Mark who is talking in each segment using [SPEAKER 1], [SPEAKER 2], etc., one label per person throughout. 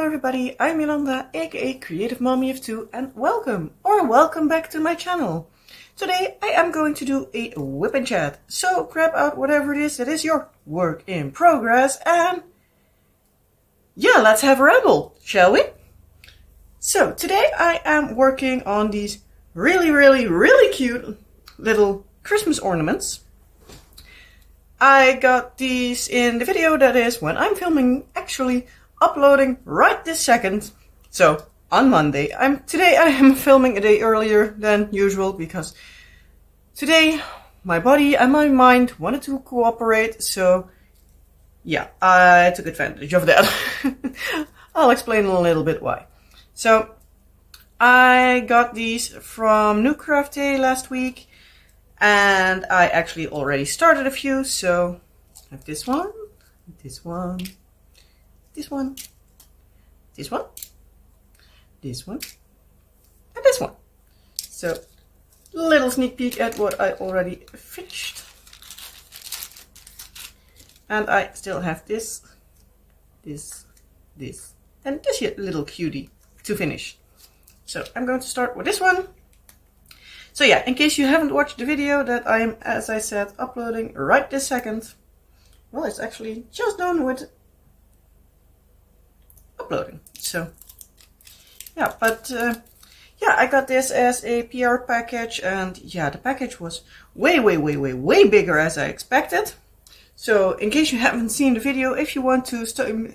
[SPEAKER 1] everybody, I'm Yolanda, aka Creative Mommy of Two, and welcome back to my channel. Today I am going to do a whip and chat, so grab out whatever it is that is your work in progress and yeah, let's have a ramble, shall we? So today I am working on these really cute little Christmas ornaments. I got these in the video that is when I'm filming, actually uploading right this second. So on Monday. Today I am filming a day earlier than usual because today my body and my mind wanted to cooperate. So yeah, I took advantage of that. I'll explain a little bit why. So I got these from New Craft Day last week. And I actually already started a few, so I have this one, this one, this one, this one, this one, and this one. So, little sneak peek at what I already finished. And I still have this, and this little cutie to finish. So, I'm going to start with this one. So yeah, in case you haven't watched the video that I am, as I said, uploading right this second. Well, it's actually just done with uploading. So yeah, but yeah, I got this as a PR package, and yeah, the package was way bigger as I expected. So in case you haven't seen the video, if you want to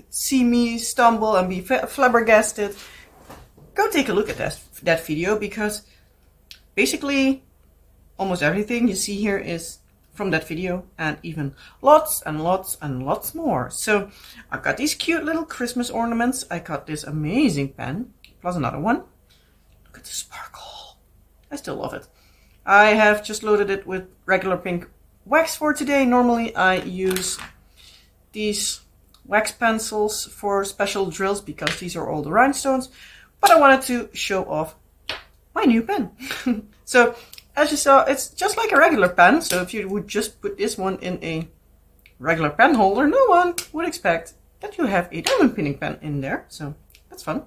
[SPEAKER 1] see me stumble and be flabbergasted, go take a look at that video, because basically, almost everything you see here is from that video, and even lots and lots more. So I got these cute little Christmas ornaments. I got this amazing pen, plus another one. Look at the sparkle. I still love it. I have just loaded it with regular pink wax for today. Normally I use these wax pencils for special drills because these are all the rhinestones, but I wanted to show off my new pen. So as you saw, it's just like a regular pen. So if you would just put this one in a regular pen holder, no one would expect that you have a diamond pinning pen in there. So that's fun.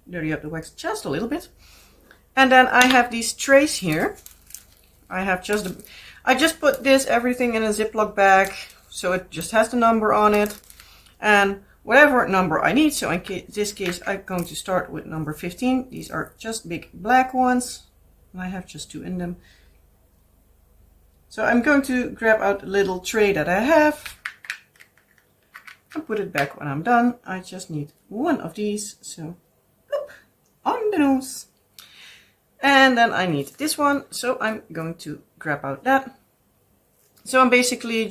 [SPEAKER 1] Dirty up the wax just a little bit. And then I have these trays here. I just put everything in a Ziploc bag, so it just has the number on it. And whatever number I need, so in this case I'm going to start with number 15. These are just big black ones, and I have just 2 in them. So I'm going to grab out the little tray that I have and put it back when I'm done. I just need 1 of these, so bloop, on the nose. And then I need this one, so I'm going to grab out that. So I'm basically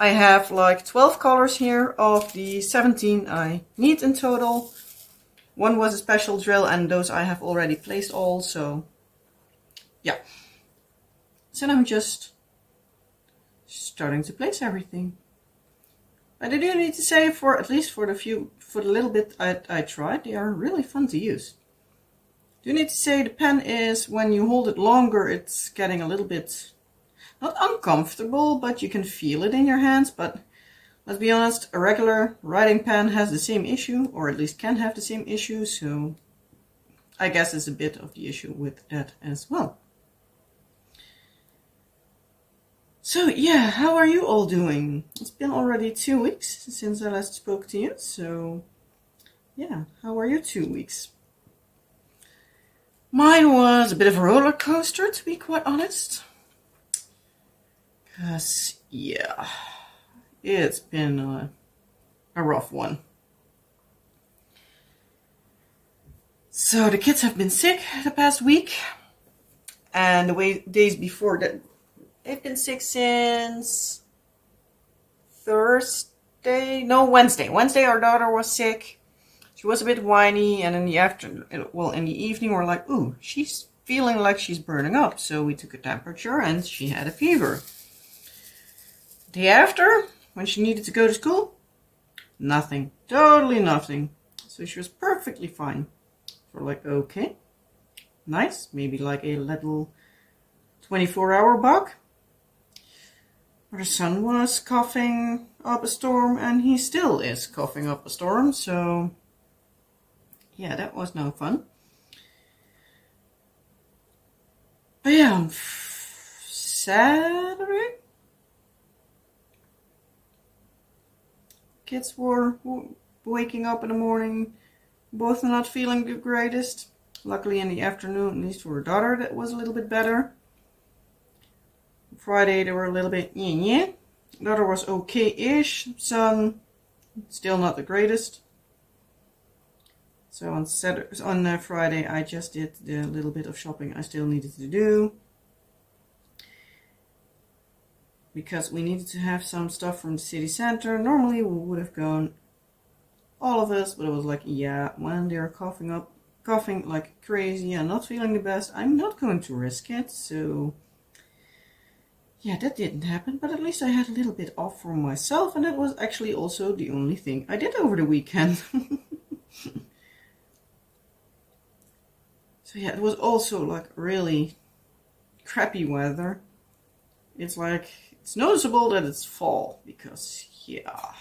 [SPEAKER 1] I have like 12 colors here of the 17 I need in total. 1 was a special drill, and those I have already placed all, so yeah. So now I'm just starting to place everything. But I do need to say, at least for the little bit I tried, they are really fun to use. I do need to say the pen is, when you hold it longer, it's getting a little bit not uncomfortable, but you can feel it in your hands. But let's be honest, a regular writing pen has the same issue, or at least can have the same issue, so I guess it's a bit of the issue with that as well. So yeah, how are you all doing? It's been already 2 weeks since I last spoke to you, so yeah, how are your 2 weeks? Mine was a bit of a roller coaster, to be quite honest. Yeah, it's been a rough one. So the kids have been sick the past week, and the days before that, they've been sick since Wednesday. Wednesday our daughter was sick. She was a bit whiny, and in the evening we're like, ooh, she's feeling like she's burning up. So we took a temperature and she had a fever. The day after, when she needed to go to school, nothing. Totally nothing. So she was perfectly fine. So we're like, okay, nice. Maybe like a little 24-hour bug. Our son was coughing up a storm, and he still is coughing up a storm, so yeah, that was no fun. But yeah, on Saturday, kids were waking up in the morning, both not feeling the greatest. Luckily in the afternoon, at least for her daughter, that was a little bit better. Friday they were a little bit yeah. Daughter was okay-ish. Son, still not the greatest. So on Friday I just did the little bit of shopping I still needed to do. Because we needed to have some stuff from the city center. Normally we would have gone, all of us, but it was like, yeah, when they're coughing like crazy and not feeling the best, I'm not going to risk it. So yeah, that didn't happen, but at least I had a little bit off for myself, and that was actually also the only thing I did over the weekend. So yeah, it was also like really crappy weather. It's like, it's noticeable that it's fall, because yeah.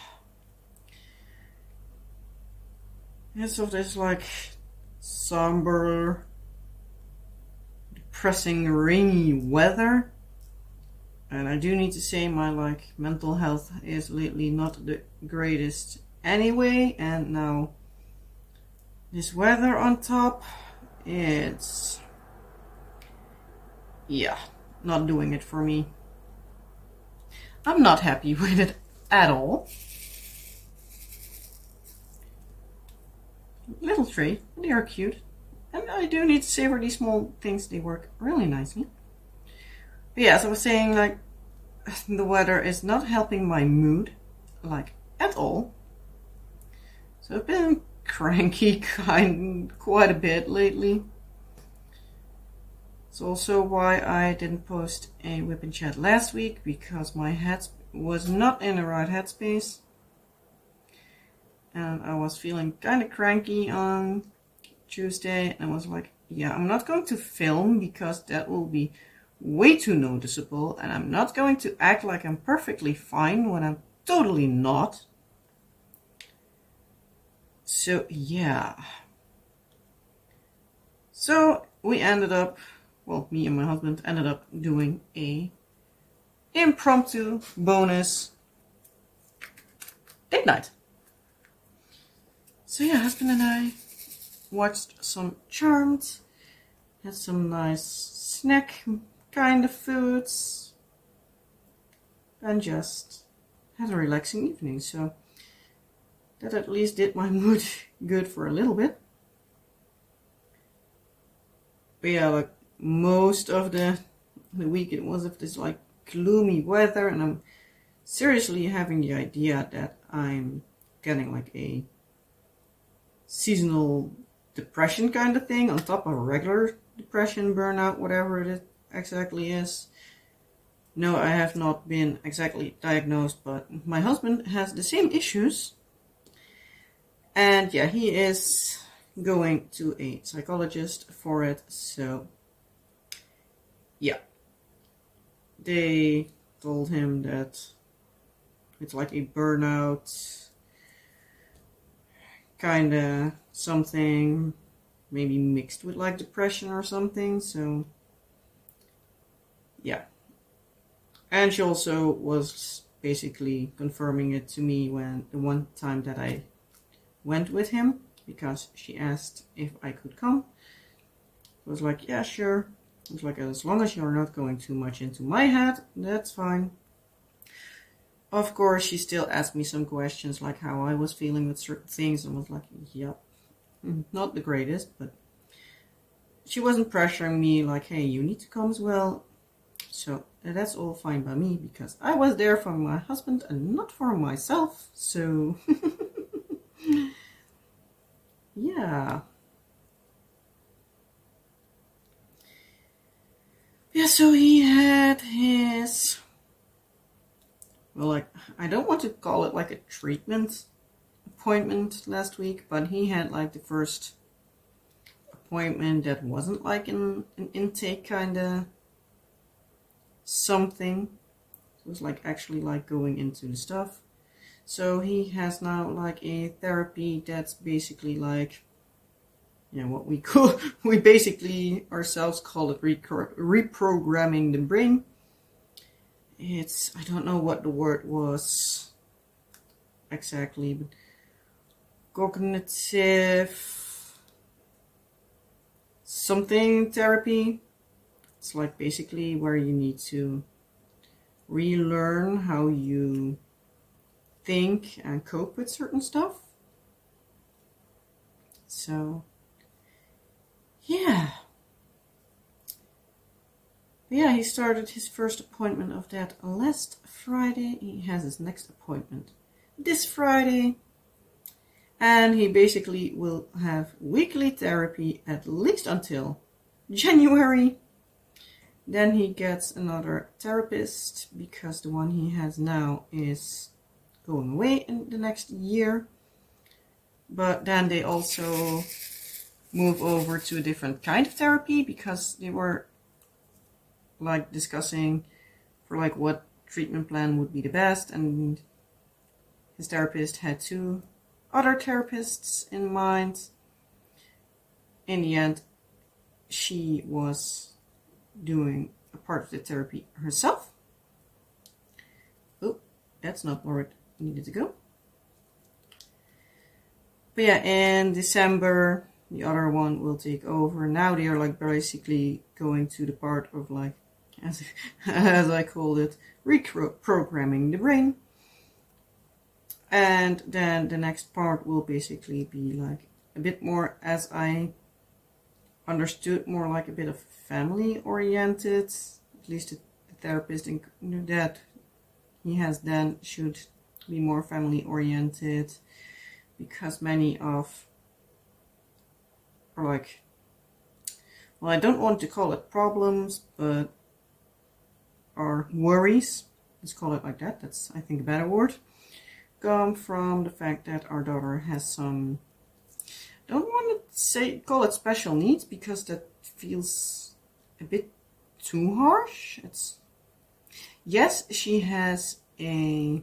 [SPEAKER 1] And so there's like somber, depressing, rainy weather. And I do need to say my like mental health is lately not the greatest anyway, and now this weather on top, it's yeah, not doing it for me. I'm not happy with it at all. Little tree, they are cute, and I do need to say for these small things they work really nicely. But yeah, as I was saying, like, the weather is not helping my mood, like, at all. So I've been cranky quite a bit lately. It's also why I didn't post a WIP and Chat last week, because my head was not in the right headspace. And I was feeling kind of cranky on Tuesday, and I was like, yeah, I'm not going to film because that will be way too noticeable, and I'm not going to act like I'm perfectly fine when I'm totally not. So yeah. So we ended up, well, me and my husband ended up doing a impromptu bonus date night. So yeah, husband and I watched some Charmed, had some nice snack kind of foods, and just had a relaxing evening. So that at least did my mood good for a little bit. But yeah, like most of the week it was of this like gloomy weather, and I'm seriously having the idea that I'm getting like a seasonal depression kind of thing on top of regular depression, burnout, whatever it exactly is. No, I have not been exactly diagnosed, but my husband has the same issues. And yeah, he is going to a psychologist for it. So yeah, they told him that it's like a burnout kind of something, maybe mixed with like depression or something. So yeah, and she also was basically confirming it to me when the one time that I went with him, because she asked if I could come. I was like, yeah, sure. I was like, as long as you're not going too much into my head, that's fine. Of course, she still asked me some questions, like how I was feeling with certain things, and was like, yep, not the greatest, but she wasn't pressuring me like, hey, you need to come as well. So that's all fine by me, because I was there for my husband and not for myself. So yeah. Yeah, so he had his, well, like, I don't want to call it like a treatment appointment last week, but he had like the first appointment that wasn't like an intake kind of something. was like actually like going into the stuff. So he has now like a therapy that's basically like, you know, what we call, we basically ourselves call it reprogramming the brain. It's, I don't know what the word was exactly, but cognitive something therapy. It's like basically where you need to relearn how you think and cope with certain stuff. So yeah, he started his first appointment of that last Friday. He has his next appointment this Friday, and he basically will have weekly therapy at least until January. Then he gets another therapist because the one he has now is going away in the next year. But then they also move over to a different kind of therapy because they were like discussing for like what treatment plan would be the best, and his therapist had 2 other therapists in mind. In the end, she was doing a part of the therapy herself. Oh, that's not where it needed to go. But yeah, in December, the other one will take over. Now they are like basically going to the part of like, as I called it, reprogramming the brain. And then the next part will basically be like a bit more, as I understood, more like a bit of family oriented. At least the therapist that he has then should be more family oriented, because many of, or like, well, I don't want to call it problems, but our worries, let's call it like that, that's I think a better word, come from the fact that our daughter has some, don't want to say call it special needs, because that feels a bit too harsh. It's, yes, she has a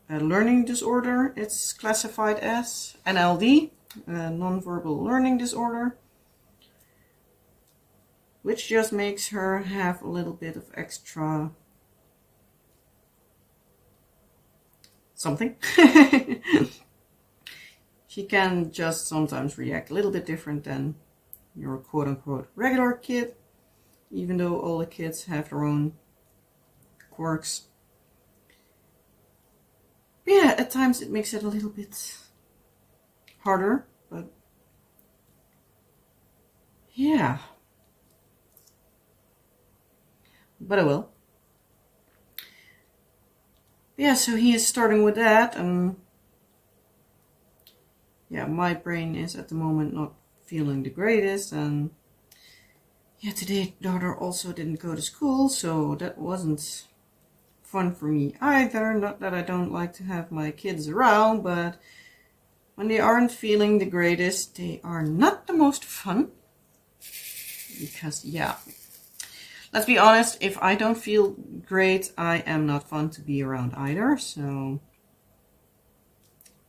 [SPEAKER 1] learning disorder. It's classified as NLD, non-verbal learning disorder, which just makes her have a little bit of extra something. She can just sometimes react a little bit different than your quote-unquote regular kid, even though all the kids have their own quirks. But yeah, at times it makes it a little bit harder, but yeah. But I will. Yeah, so he is starting with that, and yeah, my brain is at the moment not feeling the greatest, and yeah, today daughter also didn't go to school, so that wasn't fun for me either. Not that I don't like to have my kids around, but when they aren't feeling the greatest, they are not the most fun. Because yeah, let's be honest, if I don't feel great, I am not fun to be around either. So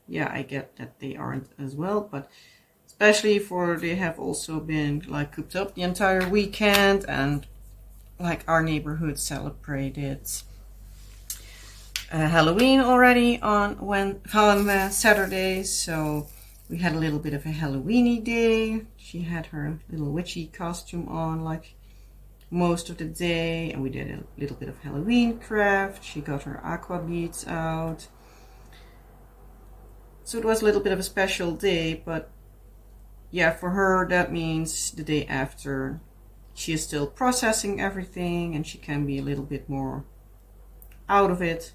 [SPEAKER 1] yeah, I get that they aren't as well, but especially for they have also been like cooped up the entire weekend, and like our neighborhood celebrated Halloween already on Saturday, so we had a little bit of a Halloweeny day. She had her little witchy costume on like most of the day, and we did a little bit of Halloween craft. She got her aqua beads out. So it was a little bit of a special day, but yeah, for her that means the day after she is still processing everything and she can be a little bit more out of it.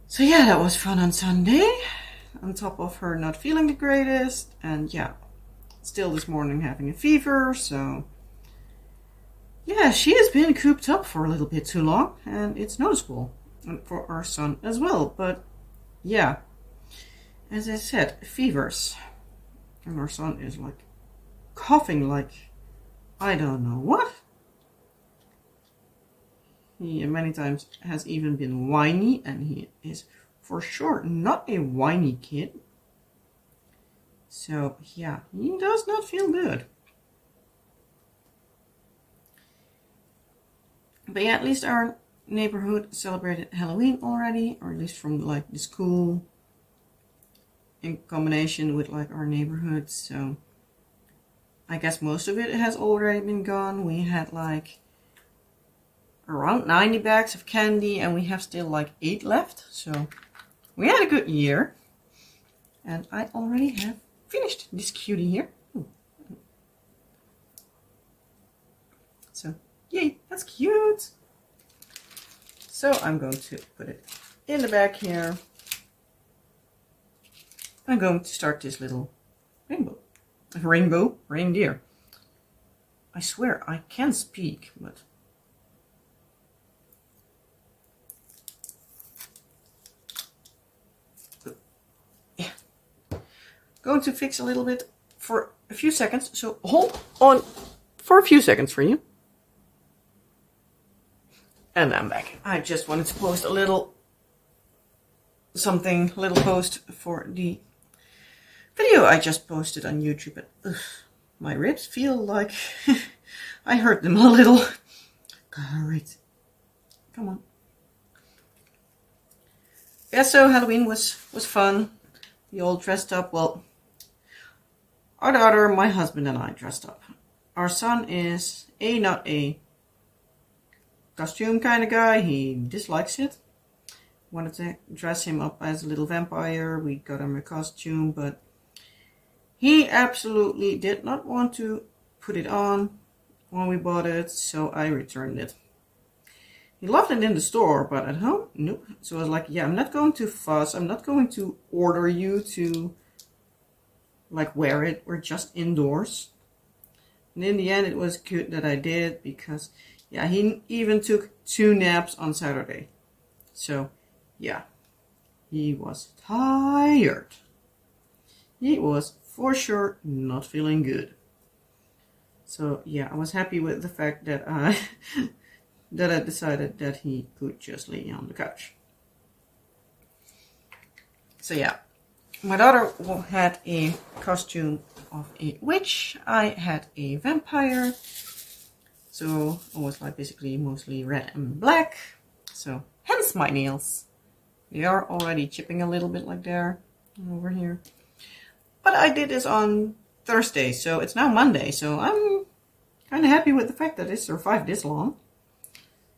[SPEAKER 1] So yeah, that was fun on Sunday, on top of her not feeling the greatest, and yeah, still this morning having a fever. So yeah, she has been cooped up for a little bit too long, and it's noticeable, and for our son as well. But yeah, as I said, fevers, and our son is like coughing like I don't know what. He many times has even been whiny, and he is for sure not a whiny kid. So yeah, he does not feel good. But yeah, at least our neighborhood celebrated Halloween already, or at least from like the school in combination with like our neighborhood. So I guess most of it has already been gone. We had like around 90 bags of candy, and we have still like 8 left. So we had a good year, and I already have finished this cutie here. Ooh. So yay, that's cute. So I'm going to put it in the bag here. I'm going to start this little reindeer. I swear I can speak, but yeah. Going to fix a little bit for a few seconds, so hold on for a few seconds for you. And I'm back. I just wanted to post a little post for the video I just posted on YouTube. But ugh, my ribs feel like I hurt them a little. Alright, come on. Yeah, so Halloween was fun. We all dressed up. Well, our daughter, my husband, and I dressed up. Our son is not a costume kind of guy. He dislikes it. Wanted to dress him up as a little vampire. We got him a costume, but he absolutely did not want to put it on when we bought it, so I returned it. He loved it in the store, but at home, nope. So I was like, yeah, I'm not going to fuss. I'm not going to order you to like wear it. We're just indoors. And in the end, it was good that I did, because yeah, he even took 2 naps on Saturday. So, yeah, he was tired. He was for sure not feeling good. So, yeah, I was happy with the fact that I decided that he could just lay on the couch. So, yeah, my daughter had a costume of a witch. I had a vampire. So it was like basically mostly red and black. So hence my nails. They are already chipping a little bit like there over here. But I did this on Thursday, so it's now Monday. So I'm kind of happy with the fact that it survived this long.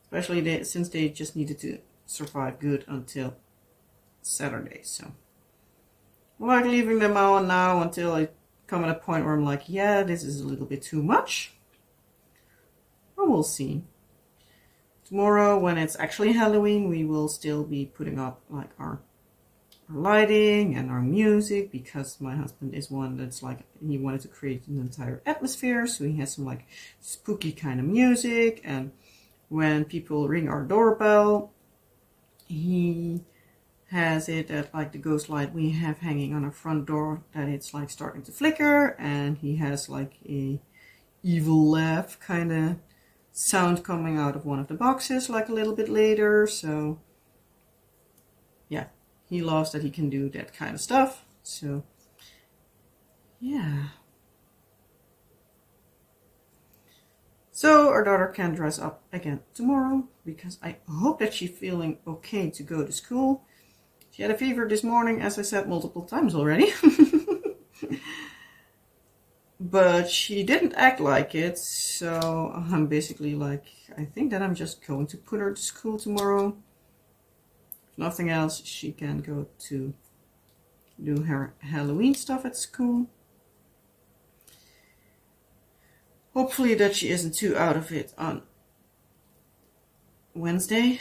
[SPEAKER 1] Especially since they just needed to survive good until Saturday. So I'm like leaving them on now until I come at a point where I'm like, yeah, this is a little bit too much. We'll see. Tomorrow, when it's actually Halloween, we will still be putting up like our lighting and our music, because my husband is one that's like, he wanted to create an entire atmosphere, so he has some like spooky kind of music. And when people ring our doorbell, he has it at like the ghost light we have hanging on our front door, that it's like starting to flicker, and he has like a evil laugh kind of sound coming out of one of the boxes like a little bit later. So yeah, he loves that he can do that kind of stuff. So yeah, so our daughter can dress up again tomorrow, because I hope that she's feeling okay to go to school. She had a fever this morning, as I said multiple times already. But she didn't act like it, so I'm basically like, I think that I'm just going to put her to school tomorrow. If nothing else, she can go to do her Halloween stuff at school. Hopefully that she isn't too out of it on Wednesday.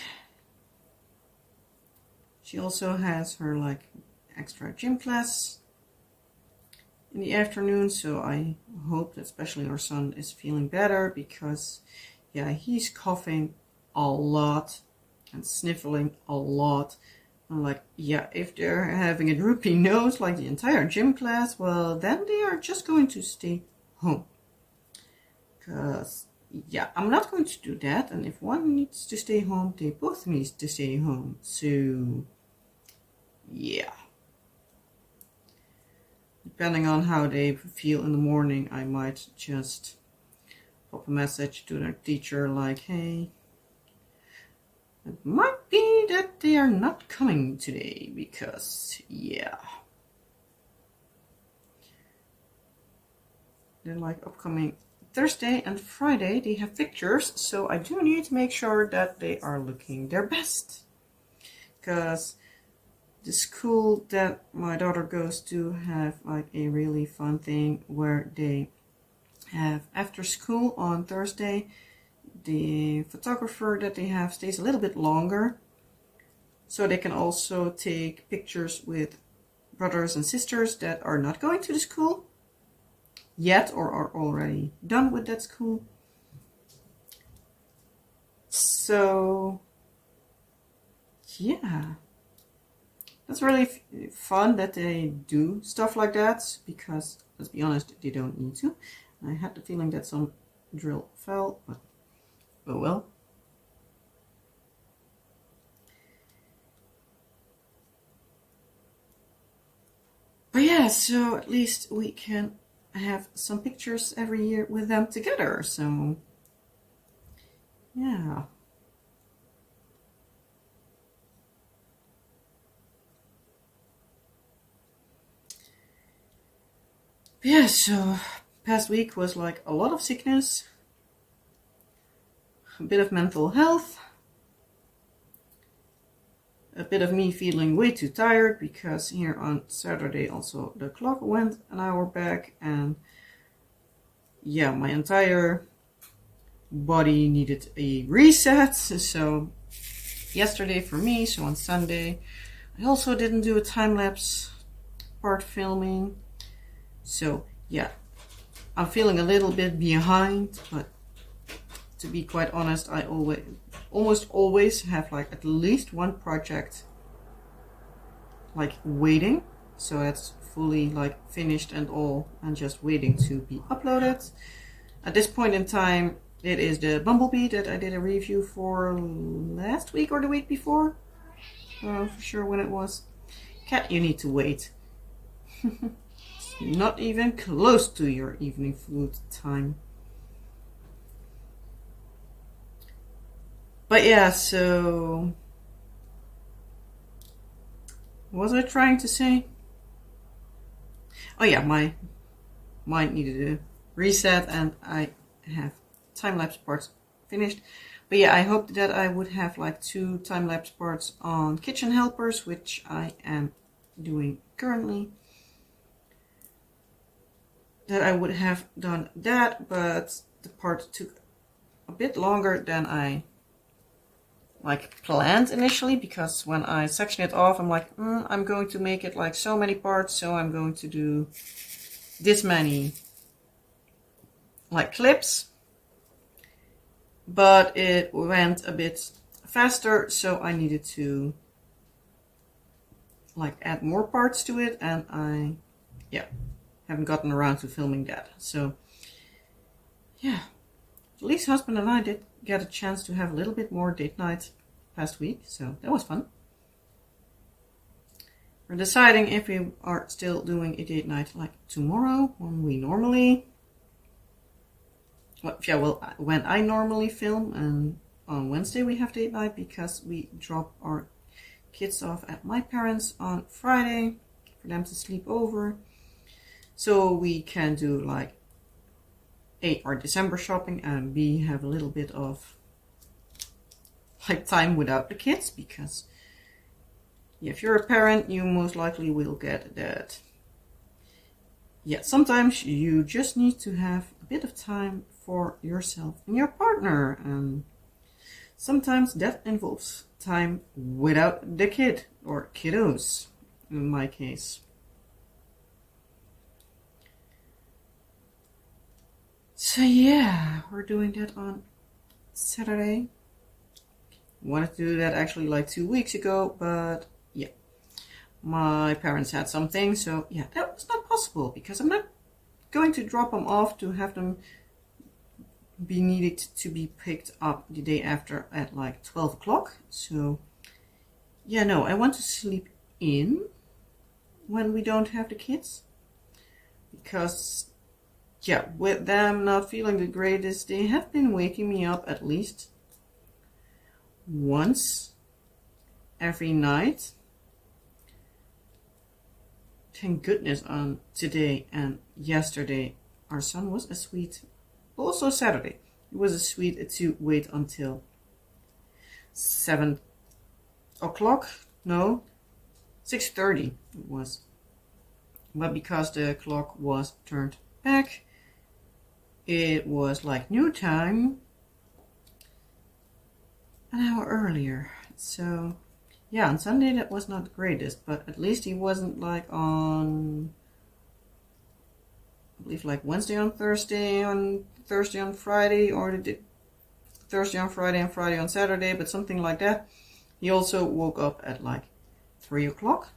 [SPEAKER 1] She also has her like extra gym class in the afternoon, so I hope that especially our son is feeling better, because yeah, he's coughing a lot and sniffling a lot. I'm like, yeah, if they're having a droopy nose like the entire gym class, well, then they are just going to stay home. Because yeah, I'm not going to do that. And if one needs to stay home, they both need to stay home. So, yeah. Depending on how they feel in the morning, I might just pop a message to their teacher like, hey, it might be that they are not coming today because, yeah. Then like upcoming Thursday and Friday, they have pictures. So I do need to make sure that they are looking their best. Because the school that my daughter goes to have like a really fun thing where they have after school on Thursday, the photographer that they have stays a little bit longer, so they can also take pictures with brothers and sisters that are not going to the school yet or are already done with that school. So yeah, that's really fun that they do stuff like that, because let's be honest, they don't need to. I had the feeling that some drill fell, but oh well. But yeah, so at least we can have some pictures every year with them together. So yeah. Yeah, so past week was like a lot of sickness, a bit of mental health, a bit of me feeling way too tired because here on Saturday also the clock went an hour back, and yeah, my entire body needed a reset. So yesterday for me, so on Sunday, I also didn't do a time-lapse part filming. So yeah, I'm feeling a little bit behind, but to be quite honest, I almost always have like at least one project like waiting. So that's fully like finished and all, and just waiting to be uploaded. At this point in time, it is the Bumblebee that I did a review for last week or the week before. For sure when it was. Cat, you need to wait. Not even close to your evening food time. But yeah, so what was I trying to say? Oh yeah, my mind needed a reset, and I have time-lapse parts finished. But yeah, I hoped that I would have like 2 time-lapse parts on kitchen helpers, which I am doing currently. That I would have done that, but the part took a bit longer than I like planned initially, because when I section it off, I'm like, I'm going to make it like so many parts, so I'm going to do this many like clips. But it went a bit faster, so I needed to like add more parts to it, and I haven't gotten around to filming that. So yeah, Lee's husband and I did get a chance to have a little bit more date night past week, so that was fun. We're deciding if we are still doing a date night like tomorrow, when we normally, when I normally film, and on Wednesday we have date night because we drop our kids off at my parents on Friday for them to sleep over. So we can do like A, our December shopping, and B, have a little bit of like time without the kids, because if you're a parent, you most likely will get that. Yeah, sometimes you just need to have a bit of time for yourself and your partner, and sometimes that involves time without the kid or kiddos in my case. So yeah, we're doing that on Saturday. Wanted to do that actually like 2 weeks ago, but yeah, my parents had something, so yeah, that was not possible because I'm not going to drop them off to have them be needed to be picked up the day after at like 12 o'clock. So yeah, no, I want to sleep in when we don't have the kids, because yeah, with them not feeling the greatest, they have been waking me up at least once every night. Thank goodness on today and yesterday our son was asleep. Also Saturday it was asleep to wait until 7 o'clock. No, 6:30 it was. But because the clock was turned back, it was like new time an hour earlier. So yeah, on Sunday that was not the greatest, but at least he wasn't like on, I believe like Wednesday on Thursday on Friday, or the Thursday on Friday and Friday on Saturday, but something like that. He also woke up at like 3 o'clock.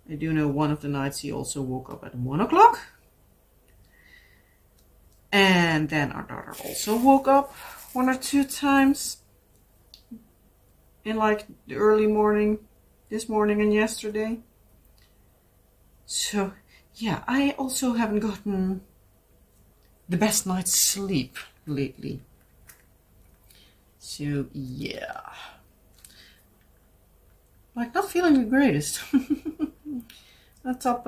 [SPEAKER 1] I do know one of the nights he also woke up at 1 o'clock. And then our daughter also woke up 1 or 2 times in like the early morning, this morning and yesterday. So yeah, I also haven't gotten the best night's sleep lately. So yeah, like not feeling the greatest. To top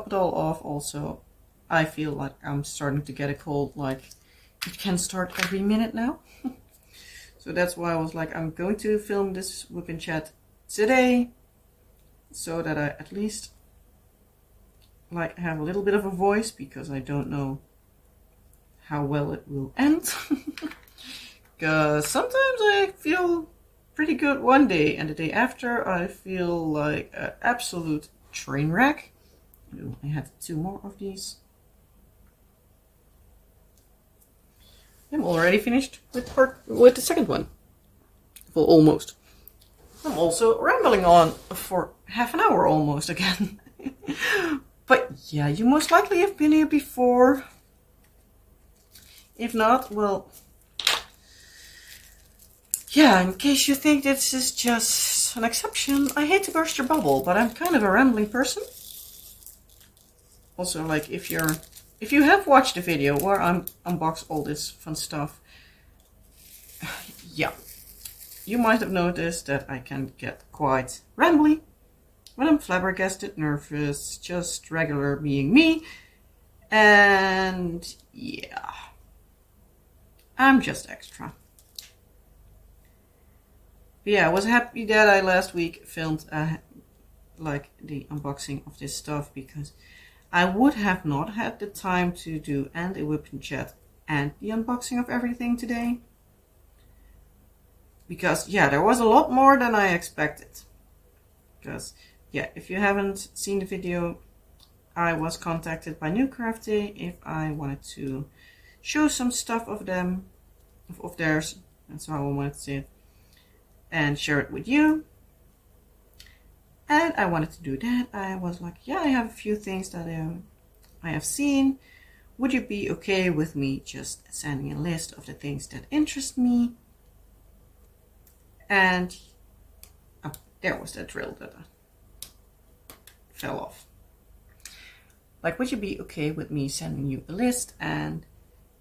[SPEAKER 1] it all off, also I feel like I'm starting to get a cold, like it can start every minute now. So that's why I was like, I'm going to film this WIP and Chat today, so that I at least like have a little bit of a voice, because I don't know how well it will end. Because sometimes I feel pretty good one day, and the day after I feel like an absolute train wreck. Ooh, I had 2 more of these. I'm already finished with the second one. Well, almost. I'm also rambling on for half an hour almost again. But yeah, you most likely have been here before. If not, well, yeah, in case you think this is just an exception, I hate to burst your bubble, but I'm kind of a rambling person. Also, like, if you have watched the video where I unbox all this fun stuff, yeah, you might have noticed that I can get quite rambly when I'm flabbergasted, nervous, just regular being me. And yeah, I'm just extra. But yeah, I was happy that I last week filmed like the unboxing of this stuff, because I would have not had the time to do and a WIP and Chat and the unboxing of everything today. Because yeah, there was a lot more than I expected. Because yeah, if you haven't seen the video, I was contacted by New Crafty if I wanted to show some stuff of them, of theirs, that's how I wanted to say it, and share it with you. And I wanted to do that. I was like, yeah, I have a few things that I have seen. Would you be okay with me just sending a list of the things that interest me? And oh, there was that drill that fell off. Like, would you be okay with me sending you a list and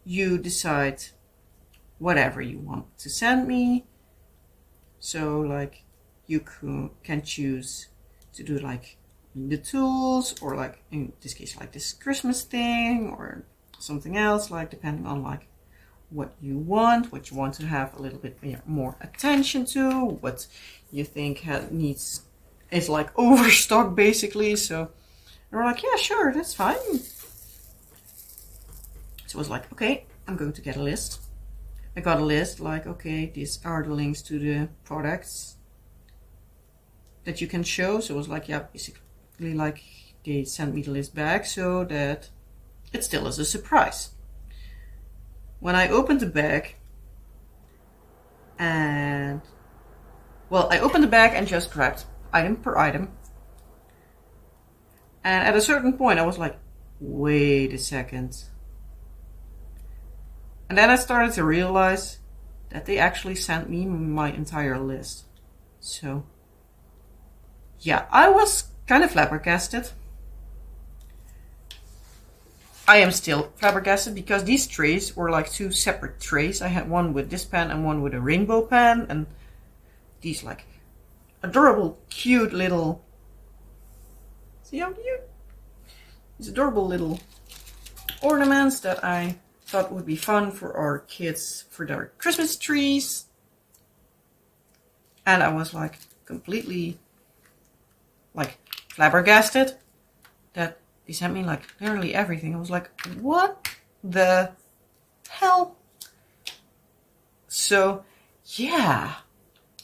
[SPEAKER 1] you decide whatever you want to send me? So like, you can choose to do like the tools, or like in this case like this Christmas thing, or something else, like depending on like what you want to have a little bit more attention to, what you think is like overstock basically. So we're like, yeah, sure, that's fine. So I was like, okay, I'm going to get a list. I got a list, like, okay, these are the links to the products that you can show. So it was like, yeah, basically like they sent me the list back so that it still is a surprise. When I opened the bag, and well, I opened the bag and just grabbed item per item. And at a certain point I was like, wait a second. And then I started to realize that they actually sent me my entire list. So yeah, I was kind of flabbergasted. I am still flabbergasted because these trays were like two separate trays. I had one with this pen and one with a rainbow pen, and these like adorable, cute little, see how cute? These adorable little ornaments that I thought would be fun for our kids for their Christmas trees. And I was like completely like flabbergasted that they sent me like literally everything. I was like, what the hell? So yeah,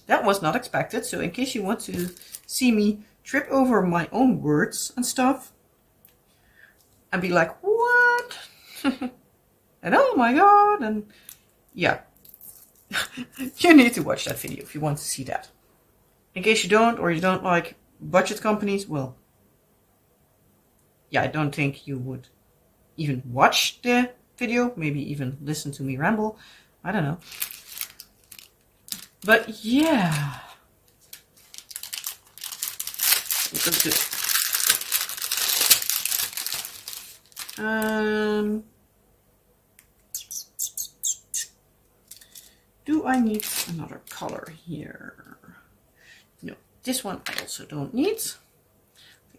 [SPEAKER 1] that was not expected. So in case you want to see me trip over my own words and stuff and be like, what? And oh my god, and yeah. You need to watch that video if you want to see that. In case you don't, or you don't like budget companies, well, yeah, I don't think you would even watch the video, maybe even listen to me ramble. I don't know. But yeah. Let's do it. Do I need another color here? No, this one I also don't need.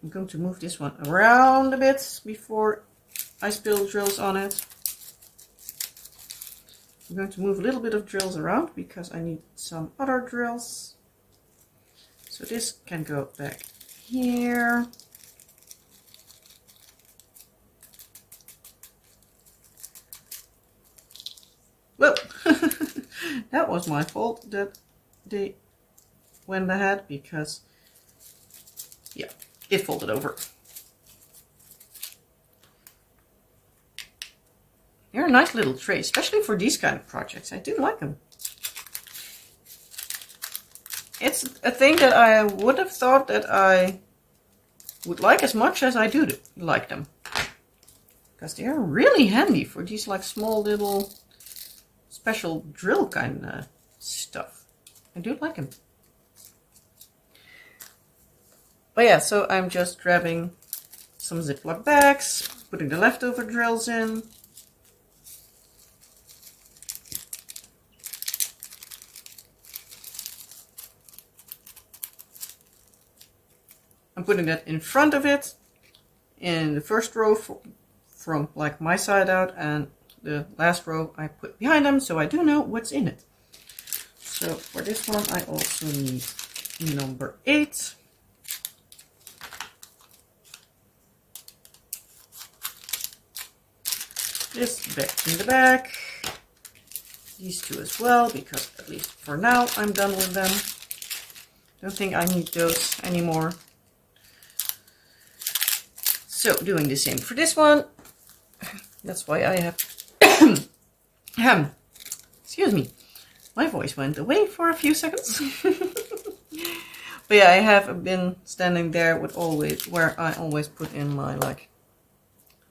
[SPEAKER 1] I'm going to move this one around a bit before I spill drills on it. I'm going to move a little bit of drills around because I need some other drills. So this can go back here. Whoa! That was my fault that they went ahead because, yeah, it folded over. They're a nice little tray, especially for these kind of projects. I do like them. It's a thing that I would have thought that I would like as much as I do like them. Because they are really handy for these like small little special drill kind of stuff. I do like them. But yeah, so I'm just grabbing some Ziploc bags, putting the leftover drills in. I'm putting that in front of it in the first row from like my side out, and the last row I put behind them so I do know what's in it. So for this one I also need number 8. This back in the back. These two as well, because at least for now I'm done with them. Don't think I need those anymore. So doing the same for this one. That's why I have excuse me, my voice went away for a few seconds. But yeah, I have been standing there with where I always put in my like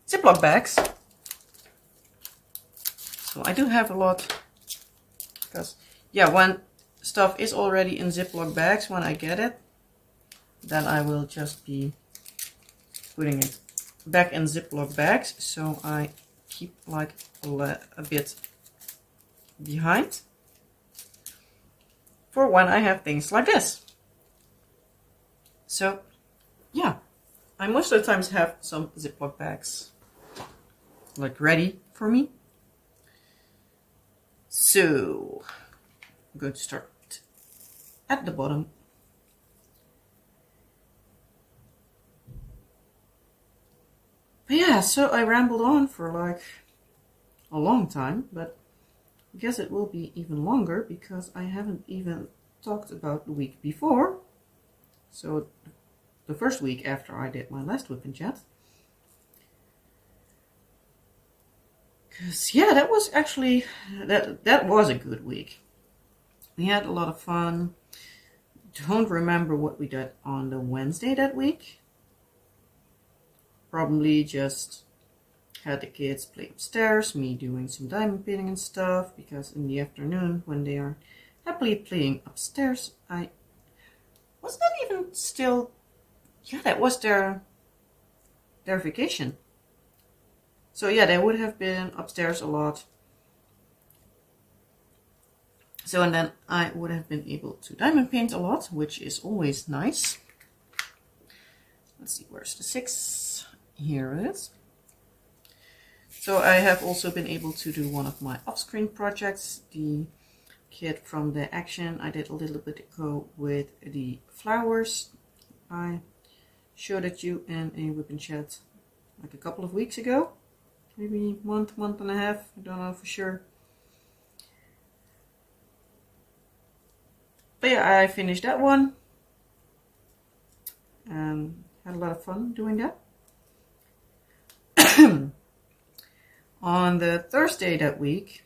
[SPEAKER 1] Ziploc bags. So I do have a lot, because yeah, when stuff is already in Ziploc bags, when I get it, then I will just be putting it back in Ziploc bags, so I keep like a bit behind for when I have things like this. So yeah, I most of the times have some Ziploc bags like ready for me. So I'm going to start at the bottom. But yeah, so I rambled on for like a long time, but I guess it will be even longer because I haven't even talked about the week before. So the first week after I did my last WIP and Chat. Because yeah, that was actually, that was a good week. We had a lot of fun. Don't remember what we did on the Wednesday that week. Probably just had the kids play upstairs, me doing some diamond painting and stuff, because in the afternoon when they are happily playing upstairs, was that even still, yeah, that was their vacation. So yeah, they would have been upstairs a lot. So, and then I would have been able to diamond paint a lot, which is always nice. Let's see, where's the 6? Here it is. So I have also been able to do one of my off-screen projects, the kit from the action I did a little bit ago with the flowers. I showed it you in a WIP and Chat like a couple of weeks ago, maybe month and a half, I don't know for sure. But yeah, I finished that one and had a lot of fun doing that. On the Thursday that week,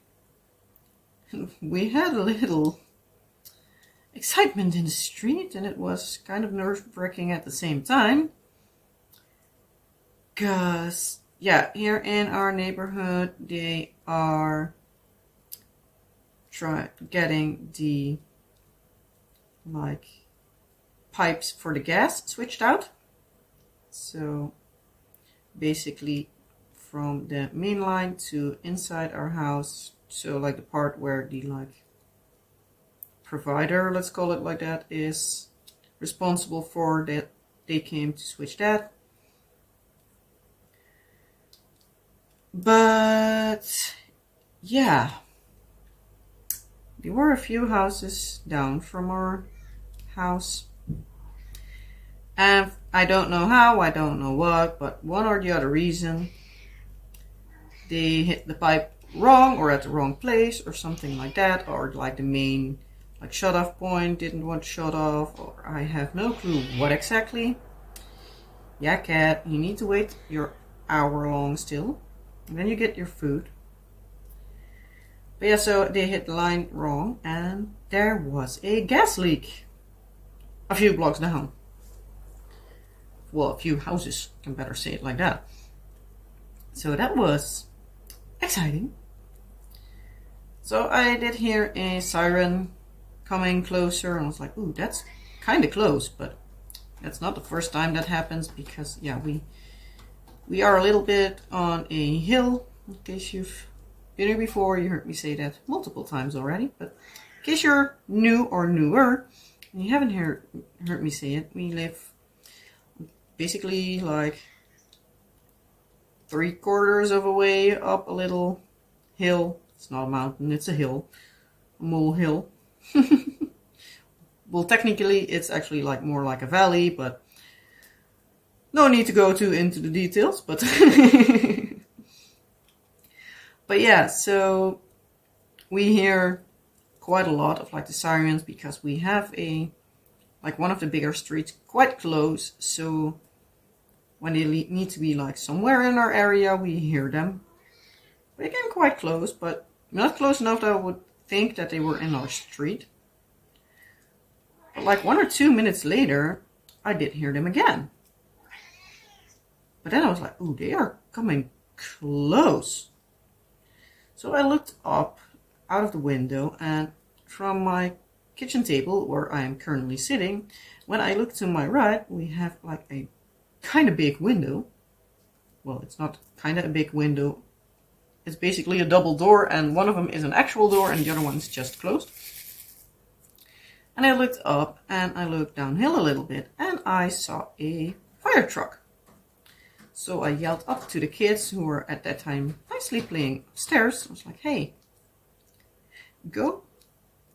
[SPEAKER 1] we had a little excitement in the street, and it was kind of nerve-wracking at the same time. Because, yeah, here in our neighborhood, they are getting the, like, pipes for the gas switched out. So, basically, from the main line to inside our house, so like the part where the like provider, let's call it like that, is responsible for that, they came to switch that. But yeah, there were a few houses down from our house, and I don't know how, I don't know what, but one or the other reason they hit the pipe wrong or at the wrong place or something like that, or like the main like shut off point didn't want to shut off, or I have no clue what exactly. Yeah, cat, you need to wait your hour long still, and then you get your food. But yeah, so they hit the line wrong and there was a gas leak a few blocks down. Well, a few houses, I can better say it like that. So that was exciting. So I did hear a siren coming closer, and I was like, ooh, that's kind of close, but that's not the first time that happens, because yeah, we are a little bit on a hill. In case you've been here before, you heard me say that multiple times already, but in case you're new or newer and you haven't heard me say it, we live basically like 3/4 of a way up a little hill. It's not a mountain, it's a hill. A molehill. Well, technically it's actually like more like a valley, but no need to go into the details, but but yeah, so we hear quite a lot of like the sirens, because we have like one of the bigger streets quite close, so when they need to be like somewhere in our area, we hear them. They came quite close, but not close enough that I would think that they were in our street. But like 1 or 2 minutes later, I did hear them again. But then I was like, ooh, they are coming close. So I looked up out of the window, and from my kitchen table where I am currently sitting, when I look to my right, we have like a kind of big window. Well, it's not kind of a big window. It's basically a double door, and one of them is an actual door and the other one is just closed. And I looked up and I looked downhill a little bit and I saw a fire truck. So I yelled up to the kids, who were at that time nicely playing upstairs. I was like, hey, go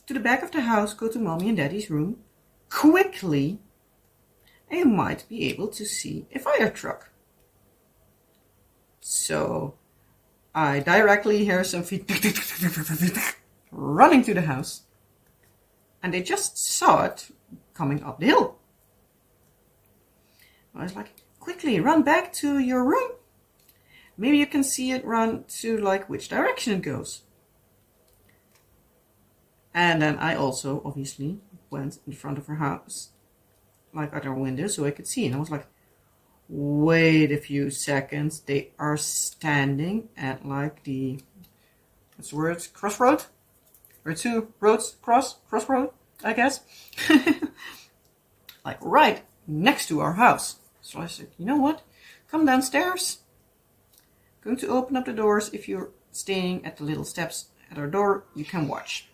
[SPEAKER 1] to the back of the house, go to mommy and daddy's room quickly, and you might be able to see a fire truck. So I directly hear some feet running to the house, and they just saw it coming up the hill. I was like, quickly run back to your room. Maybe you can see it run to like which direction it goes. And then I also obviously went in front of her house, like at her window, so I could see. And I was like, wait a few seconds. They are standing at like the, what's the word, crossroad? Or two roads crossroad, I guess. Like right next to our house. So I said, you know what? Come downstairs. I'm going to open up the doors. If you're staying at the little steps at our door, you can watch.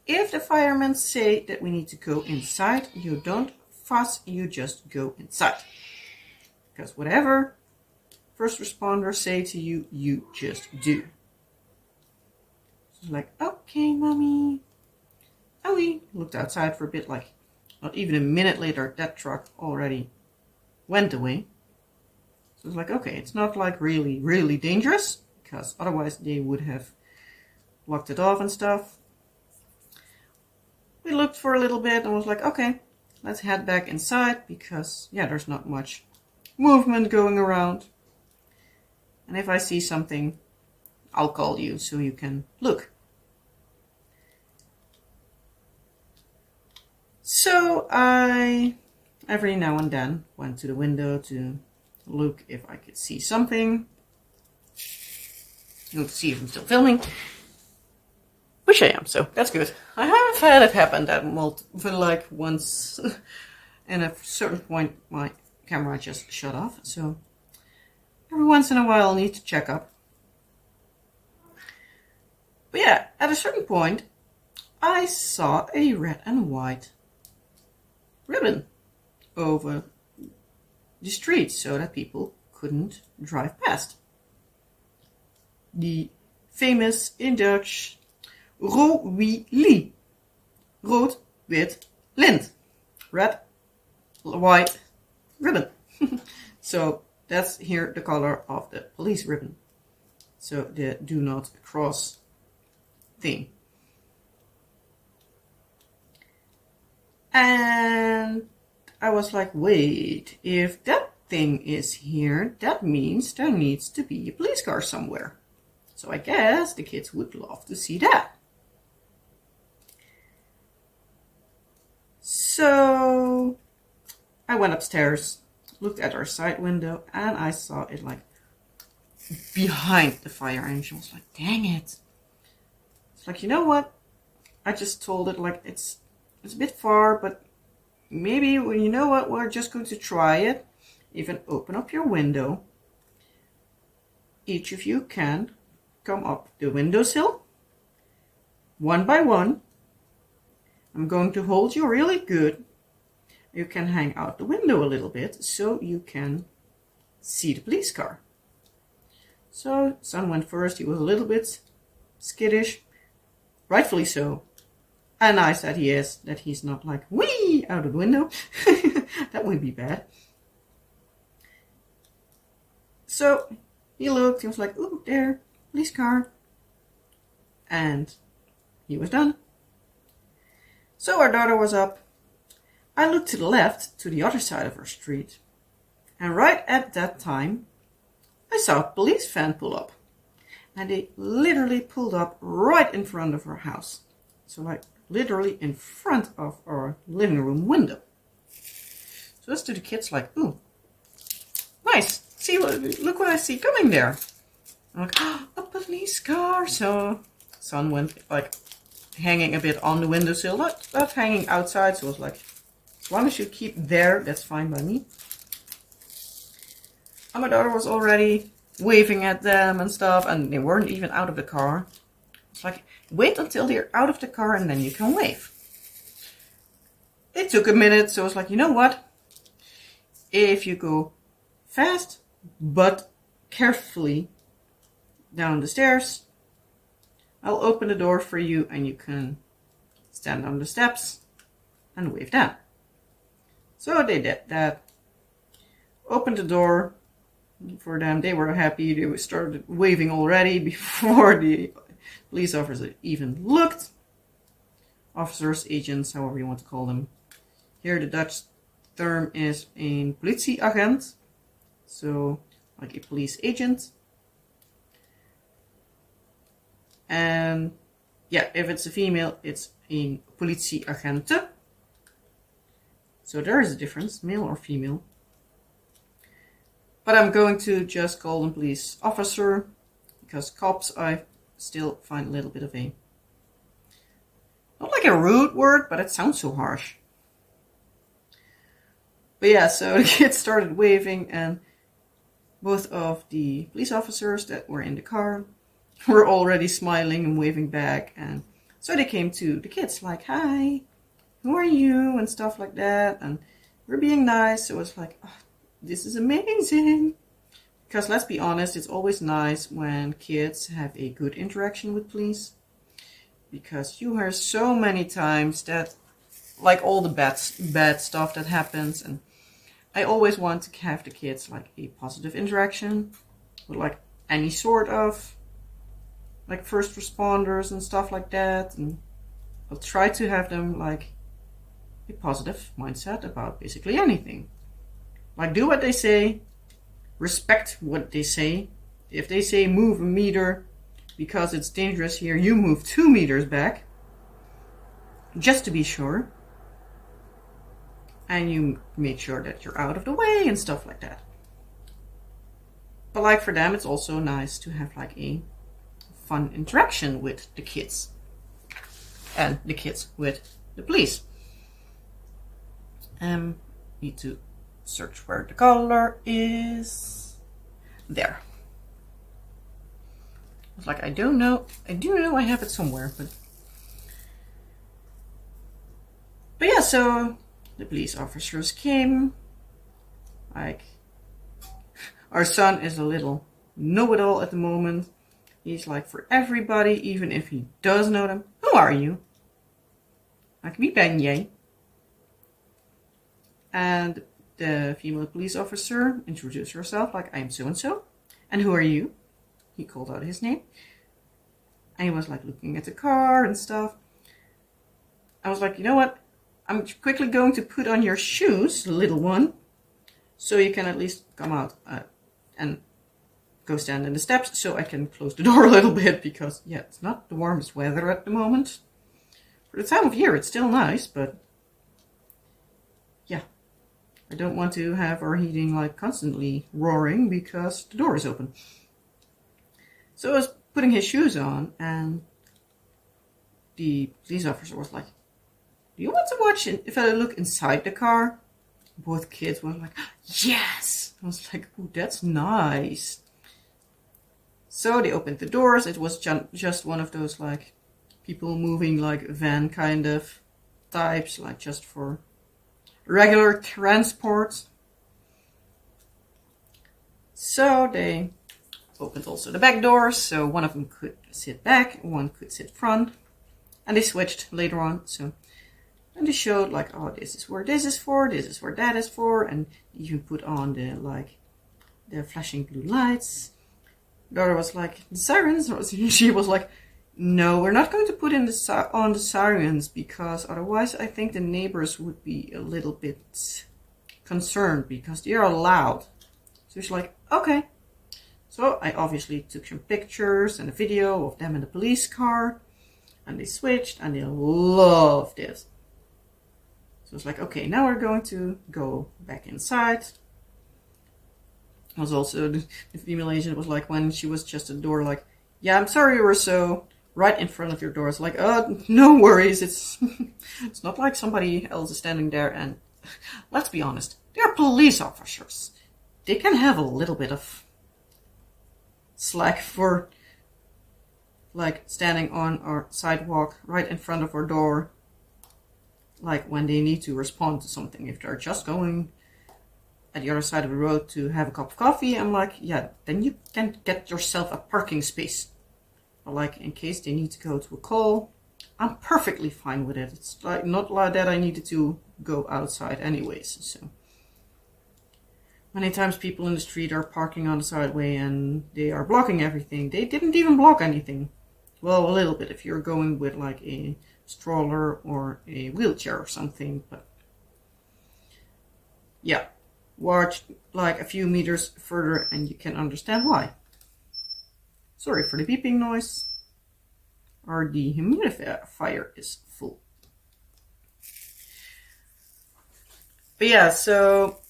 [SPEAKER 1] If the firemen say that we need to go inside, you don't fuss, you just go inside. Because whatever first responders say to you, you just do. So like, okay, mommy. And we looked outside for a bit, like not even a minute later, that truck already went away. So it's like, okay, it's not like really, really dangerous, because otherwise they would have locked it off and stuff. We looked for a little bit and was like, okay, let's head back inside, because yeah, there's not much movement going around. And if I see something, I'll call you so you can look. So I, every now and then, went to the window to look if I could see something. Look to see if I'm still filming. Which I am, so that's good. I have had it happen that like once, and at a certain point my camera just shut off. So every once in a while I need to check up. But yeah, at a certain point I saw a red and white ribbon over the street so that people couldn't drive past. The famous, in Dutch, rood-wit-lint. Rood, wit, lint. Red, white ribbon. So that's here the color of the police ribbon. So the do not cross thing. And I was like, wait, if that thing is here, that means there needs to be a police car somewhere. So I guess the kids would love to see that. So I went upstairs, looked at our side window, and I saw it like behind the fire engine. I was like, dang it. It's like, you know what? I just told it like it's a bit far, but maybe, well, you know what, we're just going to try it. Even open up your window. Each of you can come up the windowsill, one by one. I'm going to hold you really good. You can hang out the window a little bit so you can see the police car. So son went first. He was a little bit skittish, rightfully so. And I said yes, that he's not like, whee, out of the window. That would be bad. So he looked, he was like, ooh, there, police car. And he was done. So our daughter was up. I looked to the left, to the other side of our street. And right at that time, I saw a police van pull up. And they literally pulled up right in front of our house. So like, literally in front of our living room window. So that's to the kids like, ooh, nice. See, look what I see coming there. I'm like, oh, a police car. So son went like hanging a bit on the windowsill, not hanging outside. So it was like, as long as you keep there, that's fine by me. And my daughter was already waving at them and stuff, and they weren't even out of the car. It's like, wait until they're out of the car and then you can wave. It took a minute, so I was like, you know what? If you go fast, but carefully down the stairs, I'll open the door for you and you can stand on the steps and wave down. So they did that. Opened the door for them. They were happy. They started waving already before the police officer even looked. Officers, agents, however you want to call them. Here the Dutch term is een politieagent. So like a police agent. And yeah, if it's a female, it's een politieagente. So there is a difference, male or female. But I'm going to just call them police officer, because cops I still find a little bit of a, not like a rude word, but it sounds so harsh. But yeah, so the kids started waving, and both of the police officers that were in the car were already smiling and waving back. And so they came to the kids like, hi, who are you? And stuff like that. And we're being nice. So it was like, oh, this is amazing. Because let's be honest, it's always nice when kids have a good interaction with police. Because you hear so many times that, like all the bad stuff that happens, and I always want to have the kids like a positive interaction with like any sort of like first responders and stuff like that. And I'll try to have them like a positive mindset about basically anything. Like do what they say, respect what they say. If they say move a meter because it's dangerous here, you move 2 meters back, just to be sure. And you make sure that you're out of the way and stuff like that. But like for them, it's also nice to have like a fun interaction with the kids. And the kids with the police. Need to search where the color is. There. It's like, I don't know. I do know I have it somewhere, but yeah, so the police officers came. Like, our son is a little know-it-all at the moment. He's like, for everybody, even if he does know them, who are you? Like, wie ben jij? And the female police officer introduced herself, like, I am so-and-so. And who are you? He called out his name. And he was like looking at the car and stuff. I was like, you know what? I'm quickly going to put on your shoes, little one, so you can at least come out and go stand in the steps so I can close the door a little bit, because, yeah, it's not the warmest weather at the moment. For the time of year, it's still nice, but yeah, I don't want to have our heating like constantly roaring because the door is open. So I was putting his shoes on, and the police officer was like, do you want to watch if I look inside the car? Both kids were like, yes! I was like, oh, that's nice. So they opened the doors. It was just one of those like people moving like van kind of types, like just for regular transport. So they opened also the back doors, so one of them could sit back, one could sit front, and they switched later on. So. And they showed like, oh, this is where this is for, this is where that is for, and you put on the like the flashing blue lights. Daughter was like, the sirens. She was like, no, we're not going to put in on the sirens, because otherwise I think the neighbors would be a little bit concerned because they are loud. So she's like, okay. So I obviously took some pictures and a video of them in the police car, and they switched, and they loved it. So it's like, okay, now we're going to go back inside. It was also, the female agent was like, when she was just at the door, like, yeah, I'm sorry we were so right in front of your door. It's like, no worries. It's not like somebody else is standing there. And let's be honest, they're police officers. They can have a little bit of slack for like standing on our sidewalk right in front of our door. Like when they need to respond to something. If they're just going at the other side of the road to have a cup of coffee, I'm like, yeah, then you can get yourself a parking space. Or like in case they need to go to a call, I'm perfectly fine with it. It's like not like that I needed to go outside anyways. So many times people in the street are parking on the sideway and they are blocking everything. They didn't even block anything. Well, a little bit if you're going with like a stroller or a wheelchair or something, but yeah, watch like a few meters further and you can understand why. Sorry for the beeping noise. Our dehumidifier is full. But yeah, so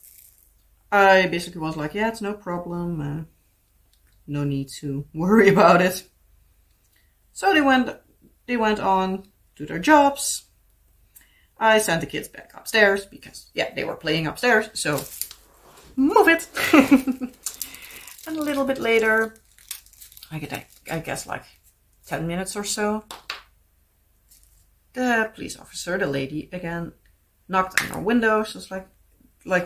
[SPEAKER 1] I basically was like, yeah, it's no problem. No need to worry about it. So they went on to their jobs. I sent the kids back upstairs because, yeah, they were playing upstairs. So move it. And a little bit later, I guess like 10 minutes or so, the police officer, the lady again, knocked on our window. She was like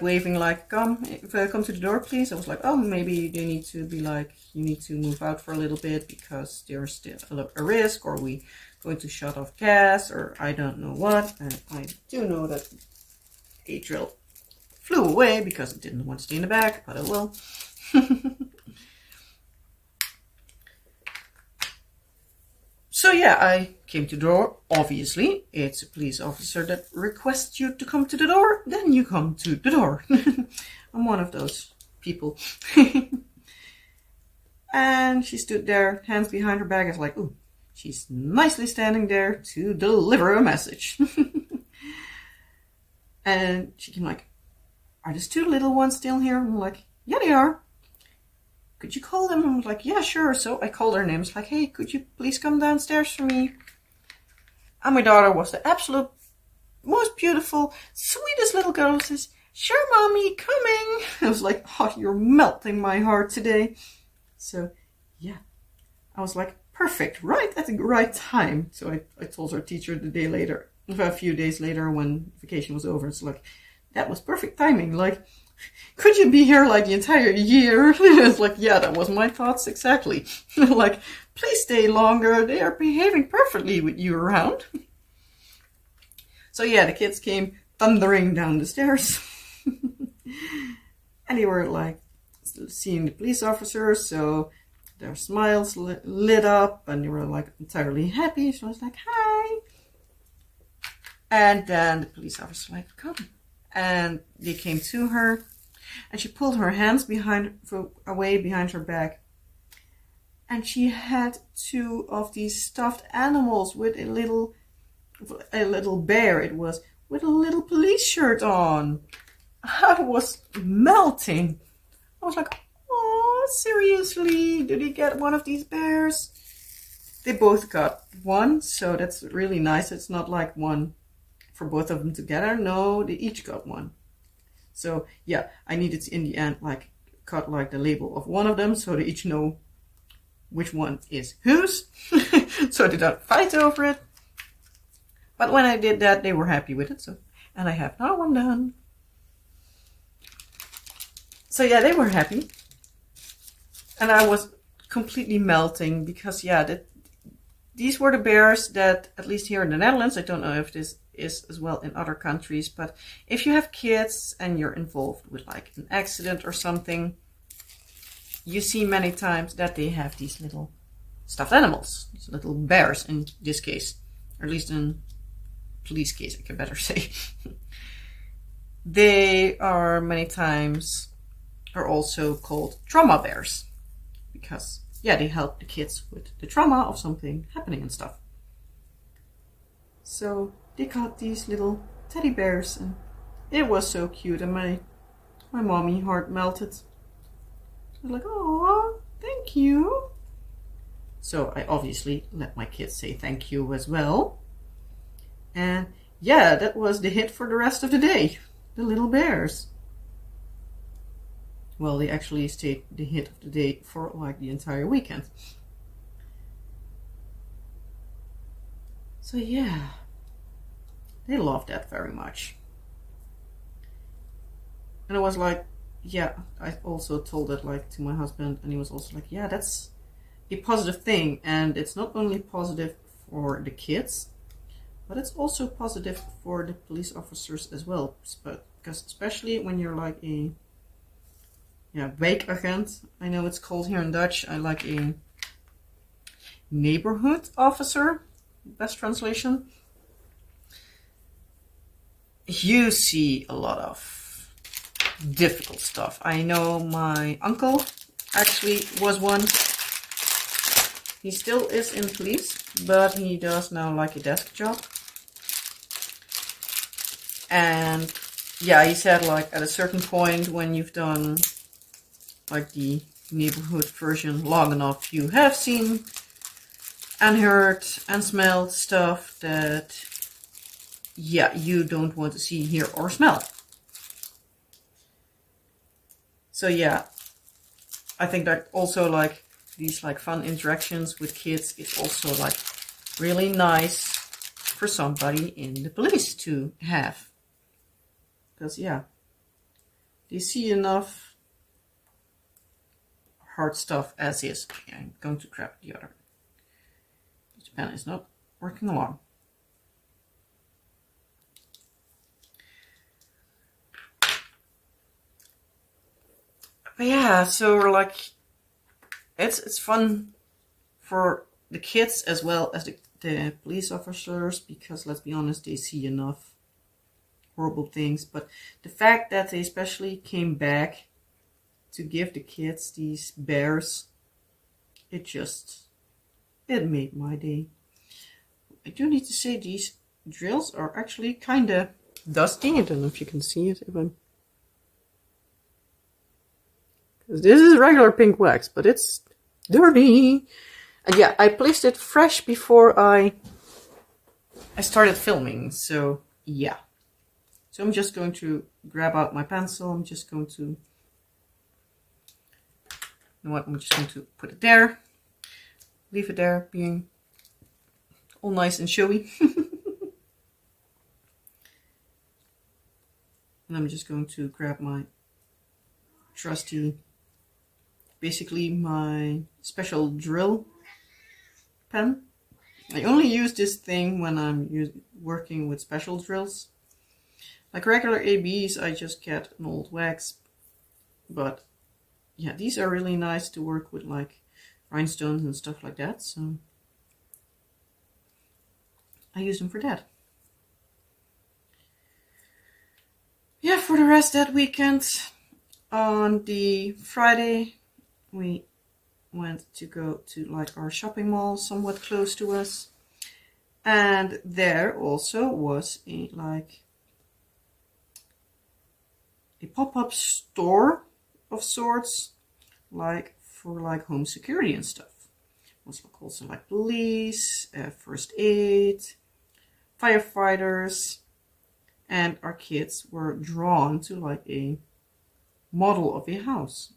[SPEAKER 1] waving, like, come to the door, please. I was like, oh, maybe they need to be like, you need to move out for a little bit because there's still a risk, or we going to shut off gas, or I don't know what. And I do know that Adriel flew away because it didn't want to stay in the back, but it will. So yeah, I came to the door. Obviously, it's a police officer that requests you to come to the door, then you come to the door. I'm one of those people. And she stood there, hands behind her back. I was like, ooh, she's nicely standing there to deliver a message. And she came like, are these two little ones still here? I'm like, yeah, they are. Could you call them? I was like, yeah, sure. So I called her names, like, hey, could you please come downstairs for me? And my daughter was the absolute most beautiful, sweetest little girl. Says, sure, mommy, coming. I was like, oh, you're melting my heart today. So yeah, I was like, perfect, right at the right time. So I told her teacher the day later, a few days later when vacation was over, it's like, that was perfect timing. Like, could you be here like the entire year? It's like, yeah, that was my thoughts exactly. Like, please stay longer. They are behaving perfectly with you around. So yeah, the kids came thundering down the stairs. And they were like seeing the police officers, so their smiles lit up and they were like entirely happy. So I was like, hi. And then the police officer like, come. And they came to her, and she pulled her hands away behind her back. And she had two of these stuffed animals with a little bear, it was, with a little police shirt on. I was melting. I was like, oh, seriously? Did he get one of these bears? They both got one, so that's really nice. It's not like one for both of them together. No, they each got one. So yeah, I needed to, in the end, like, cut like the label of one of them so they each know which one is whose. So they don't fight over it. But when I did that, they were happy with it. So, and I have another one done. So yeah, they were happy. And I was completely melting because, yeah, these were the bears that, at least here in the Netherlands, I don't know if this is as well in other countries, but if you have kids and you're involved with like an accident or something, you see many times that they have these little stuffed animals, these little bears in this case, or at least in police case, I can better say. They are many times are also called trauma bears because, yeah, they help the kids with the trauma of something happening and stuff. So they got these little teddy bears and it was so cute, and my mommy heart melted. I was like, oh, thank you. So I obviously let my kids say thank you as well. And yeah, that was the hit for the rest of the day. The little bears. Well, they actually stayed the hit of the day for like the entire weekend. So yeah, they loved that very much. And I was like, yeah, I also told that like to my husband, and he was also like, yeah, that's a positive thing. And it's not only positive for the kids, but it's also positive for the police officers as well. Because especially when you're like a wijkagent, I know it's called here in Dutch. I like a neighborhood officer, best translation. You see a lot of difficult stuff. I know my uncle actually was one. He still is in police, but he does now like a desk job. And yeah, he said like at a certain point when you've done like the neighborhood version long enough, you have seen and heard and smelled stuff that, yeah, you don't want to see, hear, or smell. So yeah, I think that also like these like fun interactions with kids is also like really nice for somebody in the police to have. Because yeah, they see enough hard stuff as is. Okay, I'm going to grab the other. This pen is not working along. But yeah, so like it's fun for the kids as well as the police officers, because let's be honest, they see enough horrible things. But the fact that they especially came back to give the kids these bears, it made my day. I do need to say these drills are actually kind of dusty. I don't know if you can see it. This is regular pink wax, but it's dirty. And yeah, I placed it fresh before I started filming. So yeah. So I'm just going to grab out my pencil. I'm just going to, you know what, I'm just going to put it there. Leave it there, being all nice and showy. And I'm just going to grab my trusty, basically my special drill pen. I only use this thing when I'm working with special drills. Like regular ABs, I just get an old wax. But yeah, these are really nice to work with, like rhinestones and stuff like that. So I use them for that. Yeah, for the rest that weekend, on the Friday, we went to go to like our shopping mall somewhat close to us. And there also was a pop-up store of sorts, like for like home security and stuff. It was also like police, first aid, firefighters, and our kids were drawn to like a model of a house.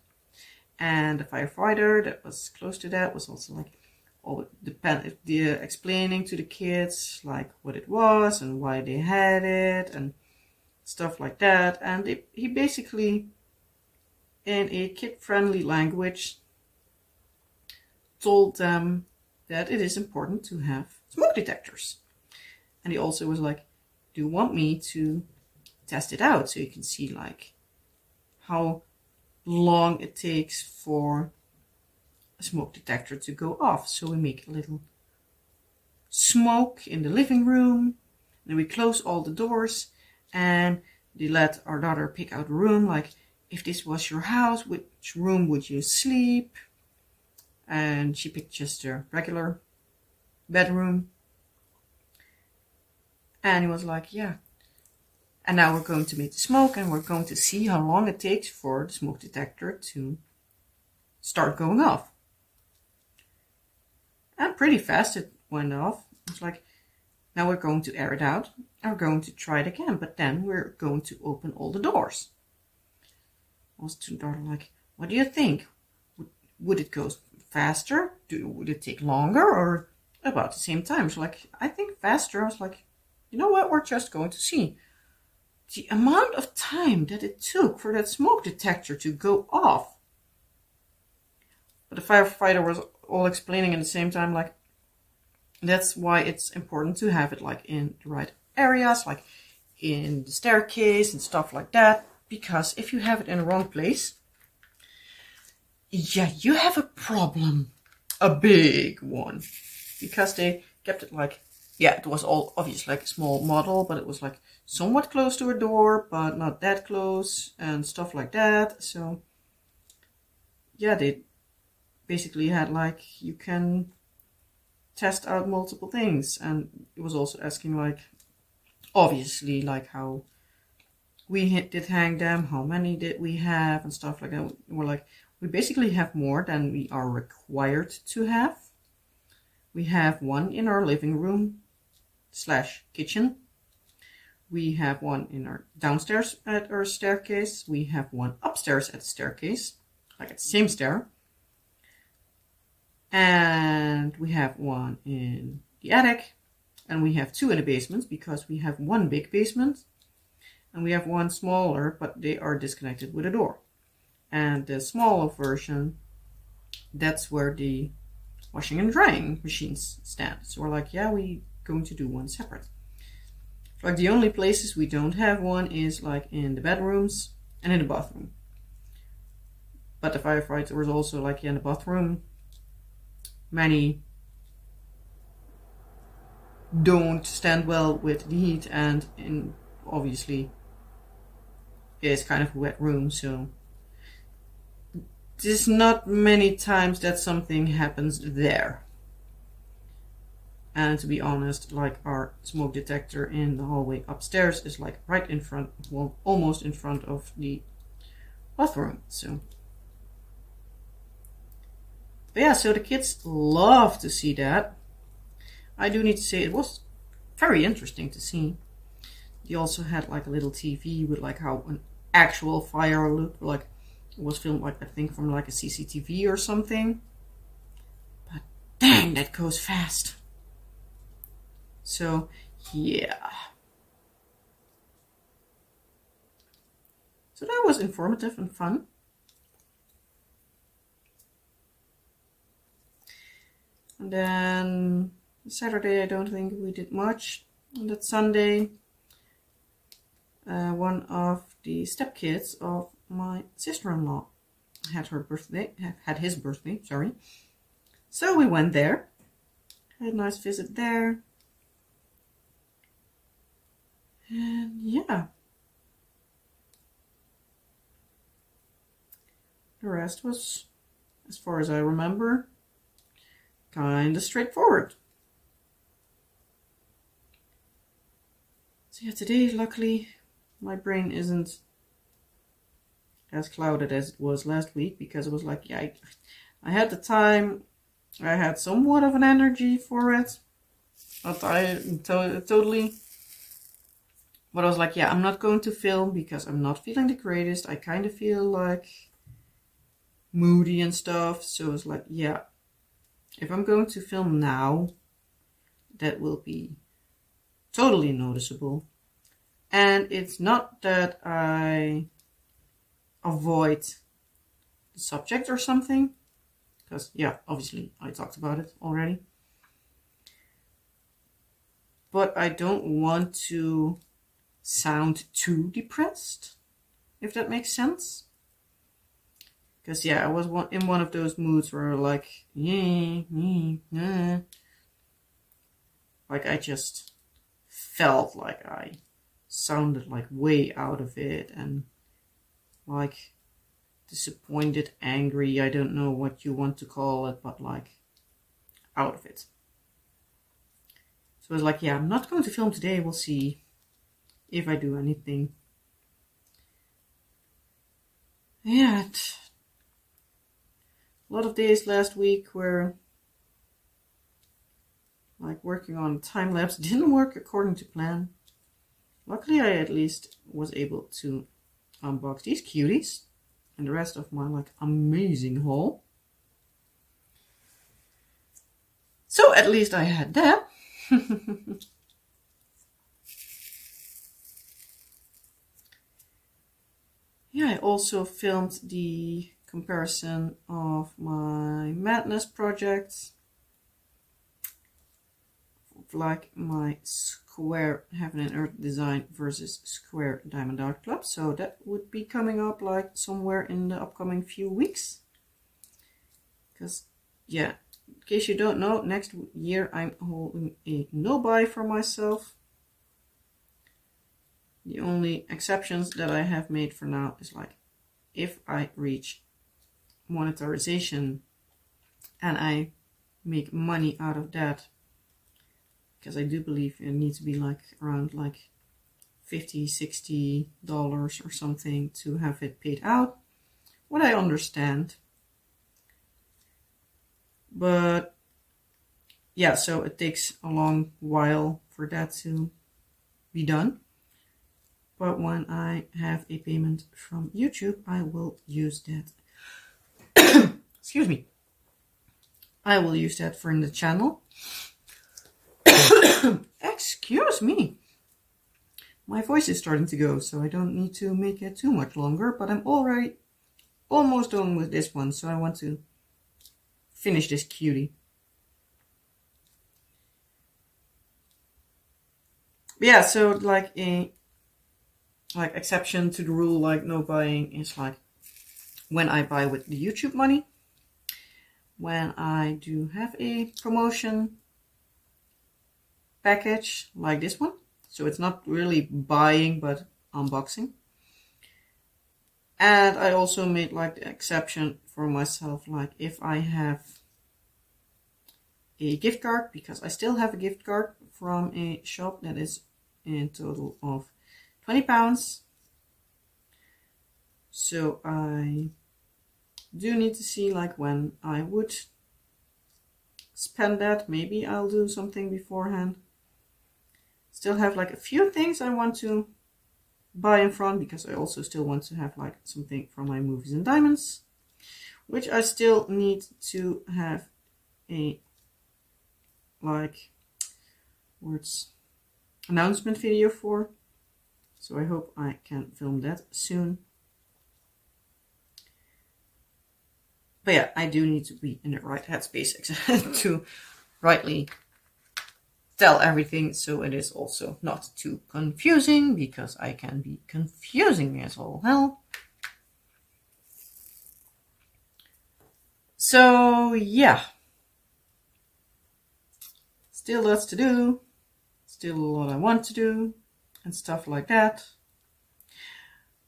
[SPEAKER 1] And the firefighter that was close to that was also like all the explaining to the kids like what it was and why they had it and stuff like that. And he basically, in a kid-friendly language, told them that it is important to have smoke detectors. And he also was like, do you want me to test it out so you can see like how long it takes for a smoke detector to go off? So we make a little smoke in the living room, and we close all the doors, and they let our daughter pick out a room, like if this was your house, which room would you sleep? And she picked just a regular bedroom. And he was like, yeah. And now we're going to make the smoke, and we're going to see how long it takes for the smoke detector to start going off. And pretty fast it went off. It's like, now we're going to air it out, and we're going to try it again, but then we're going to open all the doors. I was to the daughter like, what do you think? Would it go faster? Would it take longer, or about the same time? She's like, I think faster. I was like, you know what? We're just going to see. The amount of time that it took for that smoke detector to go off. But the firefighter was all explaining at the same time, like, that's why it's important to have it like in the right areas, like in the staircase and stuff like that. Because if you have it in the wrong place, yeah, you have a problem. A big one. Because they kept it like, yeah, it was all obviously like a small model, but it was like somewhat close to a door, but not that close and stuff like that. So yeah, they basically had like, you can test out multiple things. And it was also asking like, obviously like how we did hang them, how many did we have, and stuff like that. We're like, we basically have more than we are required to have. We have one in our living room / kitchen. We have one in our downstairs at our staircase. We have one upstairs at the staircase, like at the same stair. And we have one in the attic. And we have two in the basement because we have one big basement. And we have one smaller, but they are disconnected with a door. And the smaller version, that's where the washing and drying machines stand. So we're like, yeah, we're going to do one separate. Like the only places we don't have one is like in the bedrooms and in the bathroom. But the firefighter was also like, yeah, in the bathroom. Many don't stand well with the heat, and obviously it's kind of a wet room, so there's not many times that something happens there. And to be honest, like our smoke detector in the hallway upstairs is like right in front, well, almost in front of the bathroom. So, but yeah, so the kids love to see that. I do need to say it was very interesting to see. They also had like a little TV with like how an actual fire looked like. It was filmed like, I think, from like a CCTV or something. But dang, that goes fast. So, yeah. So that was informative and fun. And then Saturday, I don't think we did much. And that Sunday, one of the stepkids of my sister-in-law had his birthday, sorry. So we went there. Had a nice visit there. And yeah. The rest was, as far as I remember, kinda straightforward. So yeah, today, luckily, my brain isn't as clouded as it was last week, because it was like, yeah, I had the time, I had somewhat of an energy for it, but I totally, but I was like, yeah, I'm not going to film because I'm not feeling the greatest. I kind of feel like moody and stuff, so it's like, yeah, if I'm going to film now, that will be totally noticeable. And it's not that I avoid the subject or something, because yeah, obviously I talked about it already, but I don't want to sound too depressed, if that makes sense. Because yeah, I was in one of those moods where like, like I just felt like I sounded like way out of it, and like disappointed, angry, I don't know what you want to call it, but like out of it. So I was like, yeah, I'm not going to film today, we'll see if I do anything. Yeah, a lot of days last week were like working on time lapse didn't work according to plan. Luckily, I at least was able to unbox these cuties and the rest of my like amazing haul. So at least I had that. Yeah, I also filmed the comparison of my Madness projects, like my Square Heaven and Earth design versus Square Diamond Art Club. So that would be coming up like somewhere in the upcoming few weeks. Because yeah, in case you don't know, next year I'm holding a no-buy for myself. The only exceptions that I have made for now is like if I reach monetarization and I make money out of that, because I do believe it needs to be like around like $50, $60 or something to have it paid out. What I understand. But yeah, so it takes a long while for that to be done. But when I have a payment from YouTube, I will use that. Excuse me. I will use that for the channel. Excuse me. My voice is starting to go, so I don't need to make it too much longer, but I'm already almost done with this one, so I want to finish this cutie. Yeah, so like a exception to the rule, like no buying, is like when I buy with the YouTube money. When I do have a promotion package like this one, so it's not really buying but unboxing. And I also made like the exception for myself, like if I have a gift card, because I still have a gift card from a shop that is in total of £20. So I do need to see like when I would spend that. Maybe I'll do something beforehand. Still have like a few things I want to buy in front, because I also still want to have like something from my Movies and Diamonds, which I still need to have a like words announcement video for. So I hope I can film that soon. But yeah, I do need to be in the right headspace to rightly tell everything, so it is also not too confusing, because I can be confusing as all hell. So yeah, still lots to do, still a lot I want to do and stuff like that,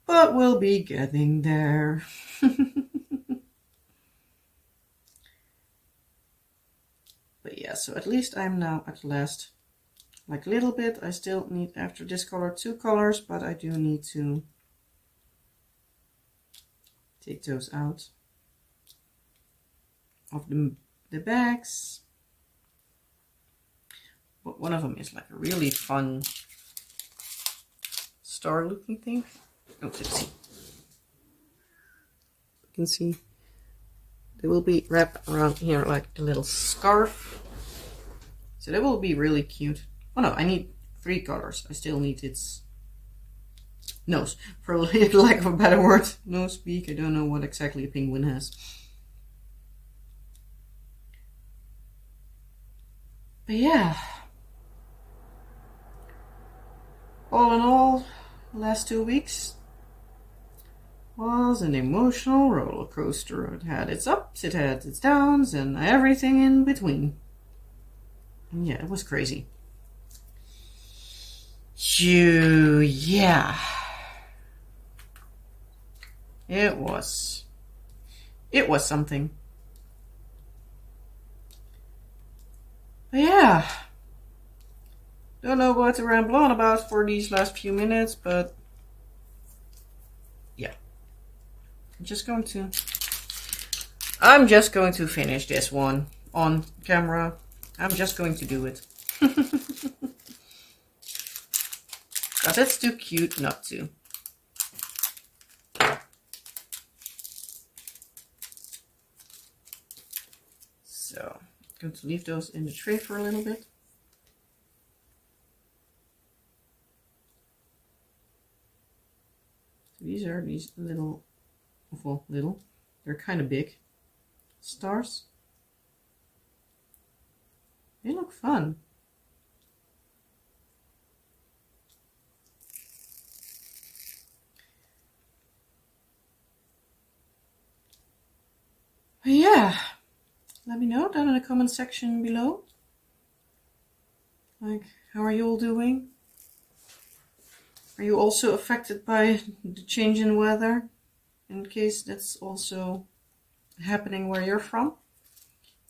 [SPEAKER 1] but we'll be getting there. But yeah, so at least I'm now at last like a little bit. I still need, after this color, 2 colors, but I do need to take those out of the bags. But one of them is like a really fun star looking thing. Oh, let's see. You can see they will be wrapped around here like a little scarf. So that will be really cute. Oh no, I need 3 colors. I still need its nose, for lack of a better word. Nose, beak, I don't know what exactly a penguin has. But yeah. All in all, the last 2 weeks was an emotional roller coaster. It had its ups, it had its downs, and everything in between. And yeah, it was crazy. Yeah. It was something. But yeah. Don't know what to ramble on about for these last few minutes, but yeah. I'm just going to finish this one on camera. I'm just going to do it. Because it's too cute not to. So, I'm going to leave those in the tray for a little bit. So these are these little, well, little, they're kind of big stars. They look fun. But yeah, let me know down in the comment section below. Like, how are you all doing? Are you also affected by the change in weather? In case that's also happening where you're from.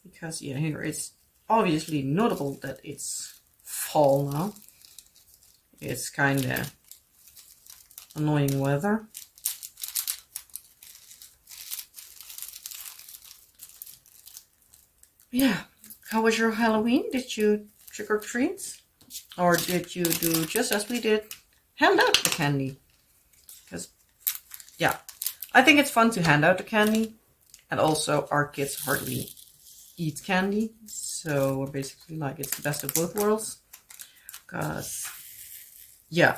[SPEAKER 1] Because yeah, here it's obviously notable that it's fall now. It's kinda annoying weather. Yeah, how was your Halloween? Did you trick or treat? Or did you do just as we did, hand out the candy? Because, yeah, I think it's fun to hand out the candy. And also, our kids hardly eat candy. So, we're basically like, it's the best of both worlds. Because, yeah,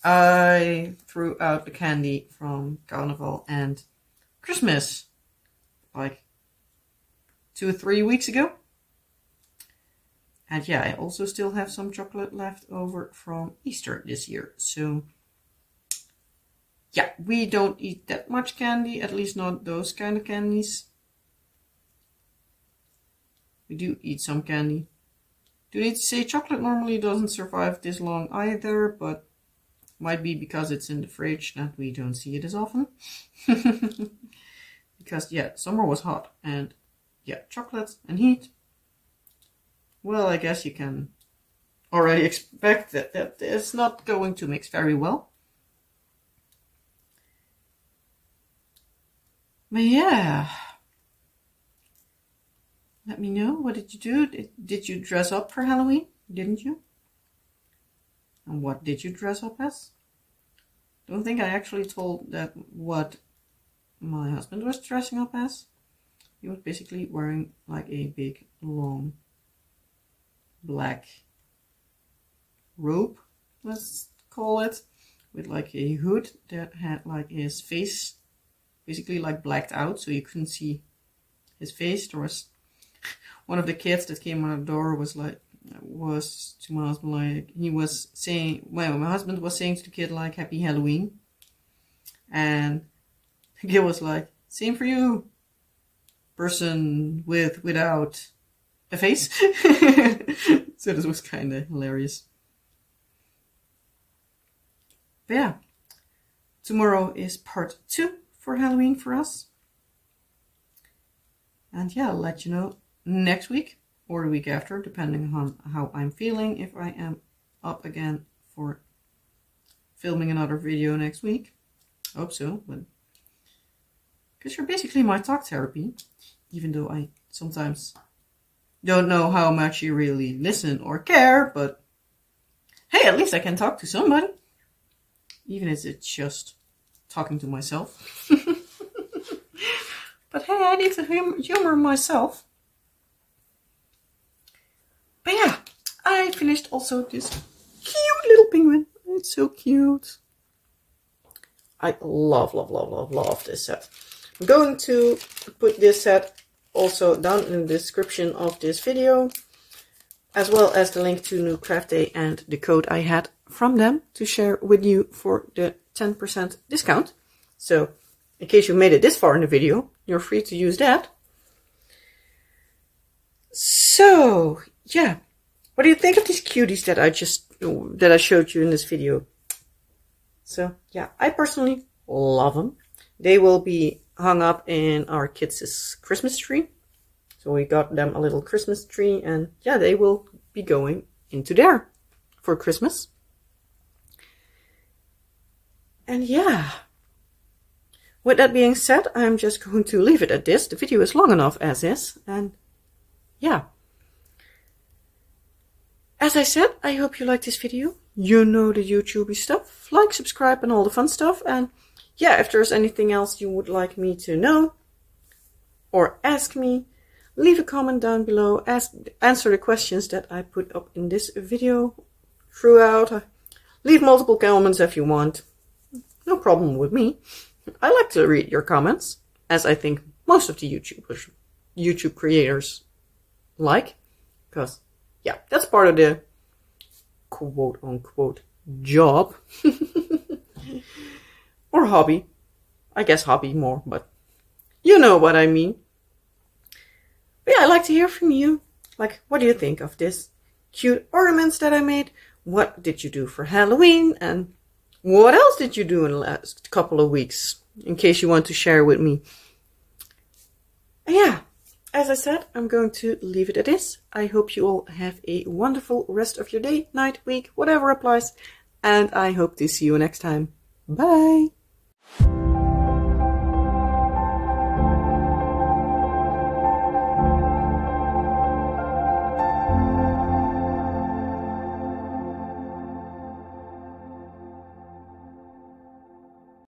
[SPEAKER 1] I threw out the candy from Carnival and Christmas like 2 or 3 weeks ago. And yeah, I also still have some chocolate left over from Easter this year. So yeah, we don't eat that much candy, at least not those kind of candies. We do eat some candy. Do need to say chocolate normally doesn't survive this long either, but might be because it's in the fridge that we don't see it as often. Because yeah, summer was hot and yeah, chocolate and heat. Well, I guess you can already expect that it's not going to mix very well. But yeah, let me know, what did you do? Did you dress up for Halloween? Didn't you? And what did you dress up as? Don't think I actually told that what my husband was dressing up as. He was basically wearing like a big long black robe, let's call it, with like a hood that had like his face basically like blacked out, so you couldn't see his face. There was one of the kids that came on the door was to my husband, like, he was saying, well, my husband was saying to the kid like, Happy Halloween, and the kid was like, same for you, person without a face. So this was kind of hilarious. But yeah, tomorrow is part 2 for Halloween for us. And yeah, I'll let you know next week or the week after, depending on how I'm feeling, if I am up again for filming another video next week. I hope so, but because you're basically my talk therapy, even though I sometimes don't know how much you really listen or care, but hey, at least I can talk to somebody, even if it's just talking to myself. But hey, I need to humor myself. But yeah, I finished also this cute little penguin. It's so cute. I love this set. I'm going to put this set also down in the description of this video, as well as the link to New Craft Day and the code I had from them to share with you for the 10% discount. So in case you made it this far in the video, you're free to use that. So yeah, what do you think of these cuties that I showed you in this video? So yeah, I personally love them. They will be hung up in our kids' Christmas tree. So we got them a little Christmas tree, and yeah, they will be going into there for Christmas. And yeah, with that being said, I'm just going to leave it at this. The video is long enough as is, and yeah. As I said, I hope you liked this video. You know the YouTubey stuff. Like, subscribe, and all the fun stuff. And yeah, if there's anything else you would like me to know or ask me, leave a comment down below. Answer the questions that I put up in this video throughout. Leave multiple comments if you want. No problem with me. I like to read your comments, as I think most of the YouTube creators like. Because, yeah, that's part of the quote-unquote job. Or hobby. I guess hobby more, but you know what I mean. But yeah, I'd like to hear from you. Like, what do you think of this cute ornaments that I made? What did you do for Halloween? And what else did you do in the last couple of weeks? In case you want to share with me. And yeah, as I said, I'm going to leave it at this. I hope you all have a wonderful rest of your day, night, week, whatever applies. And I hope to see you next time. Bye!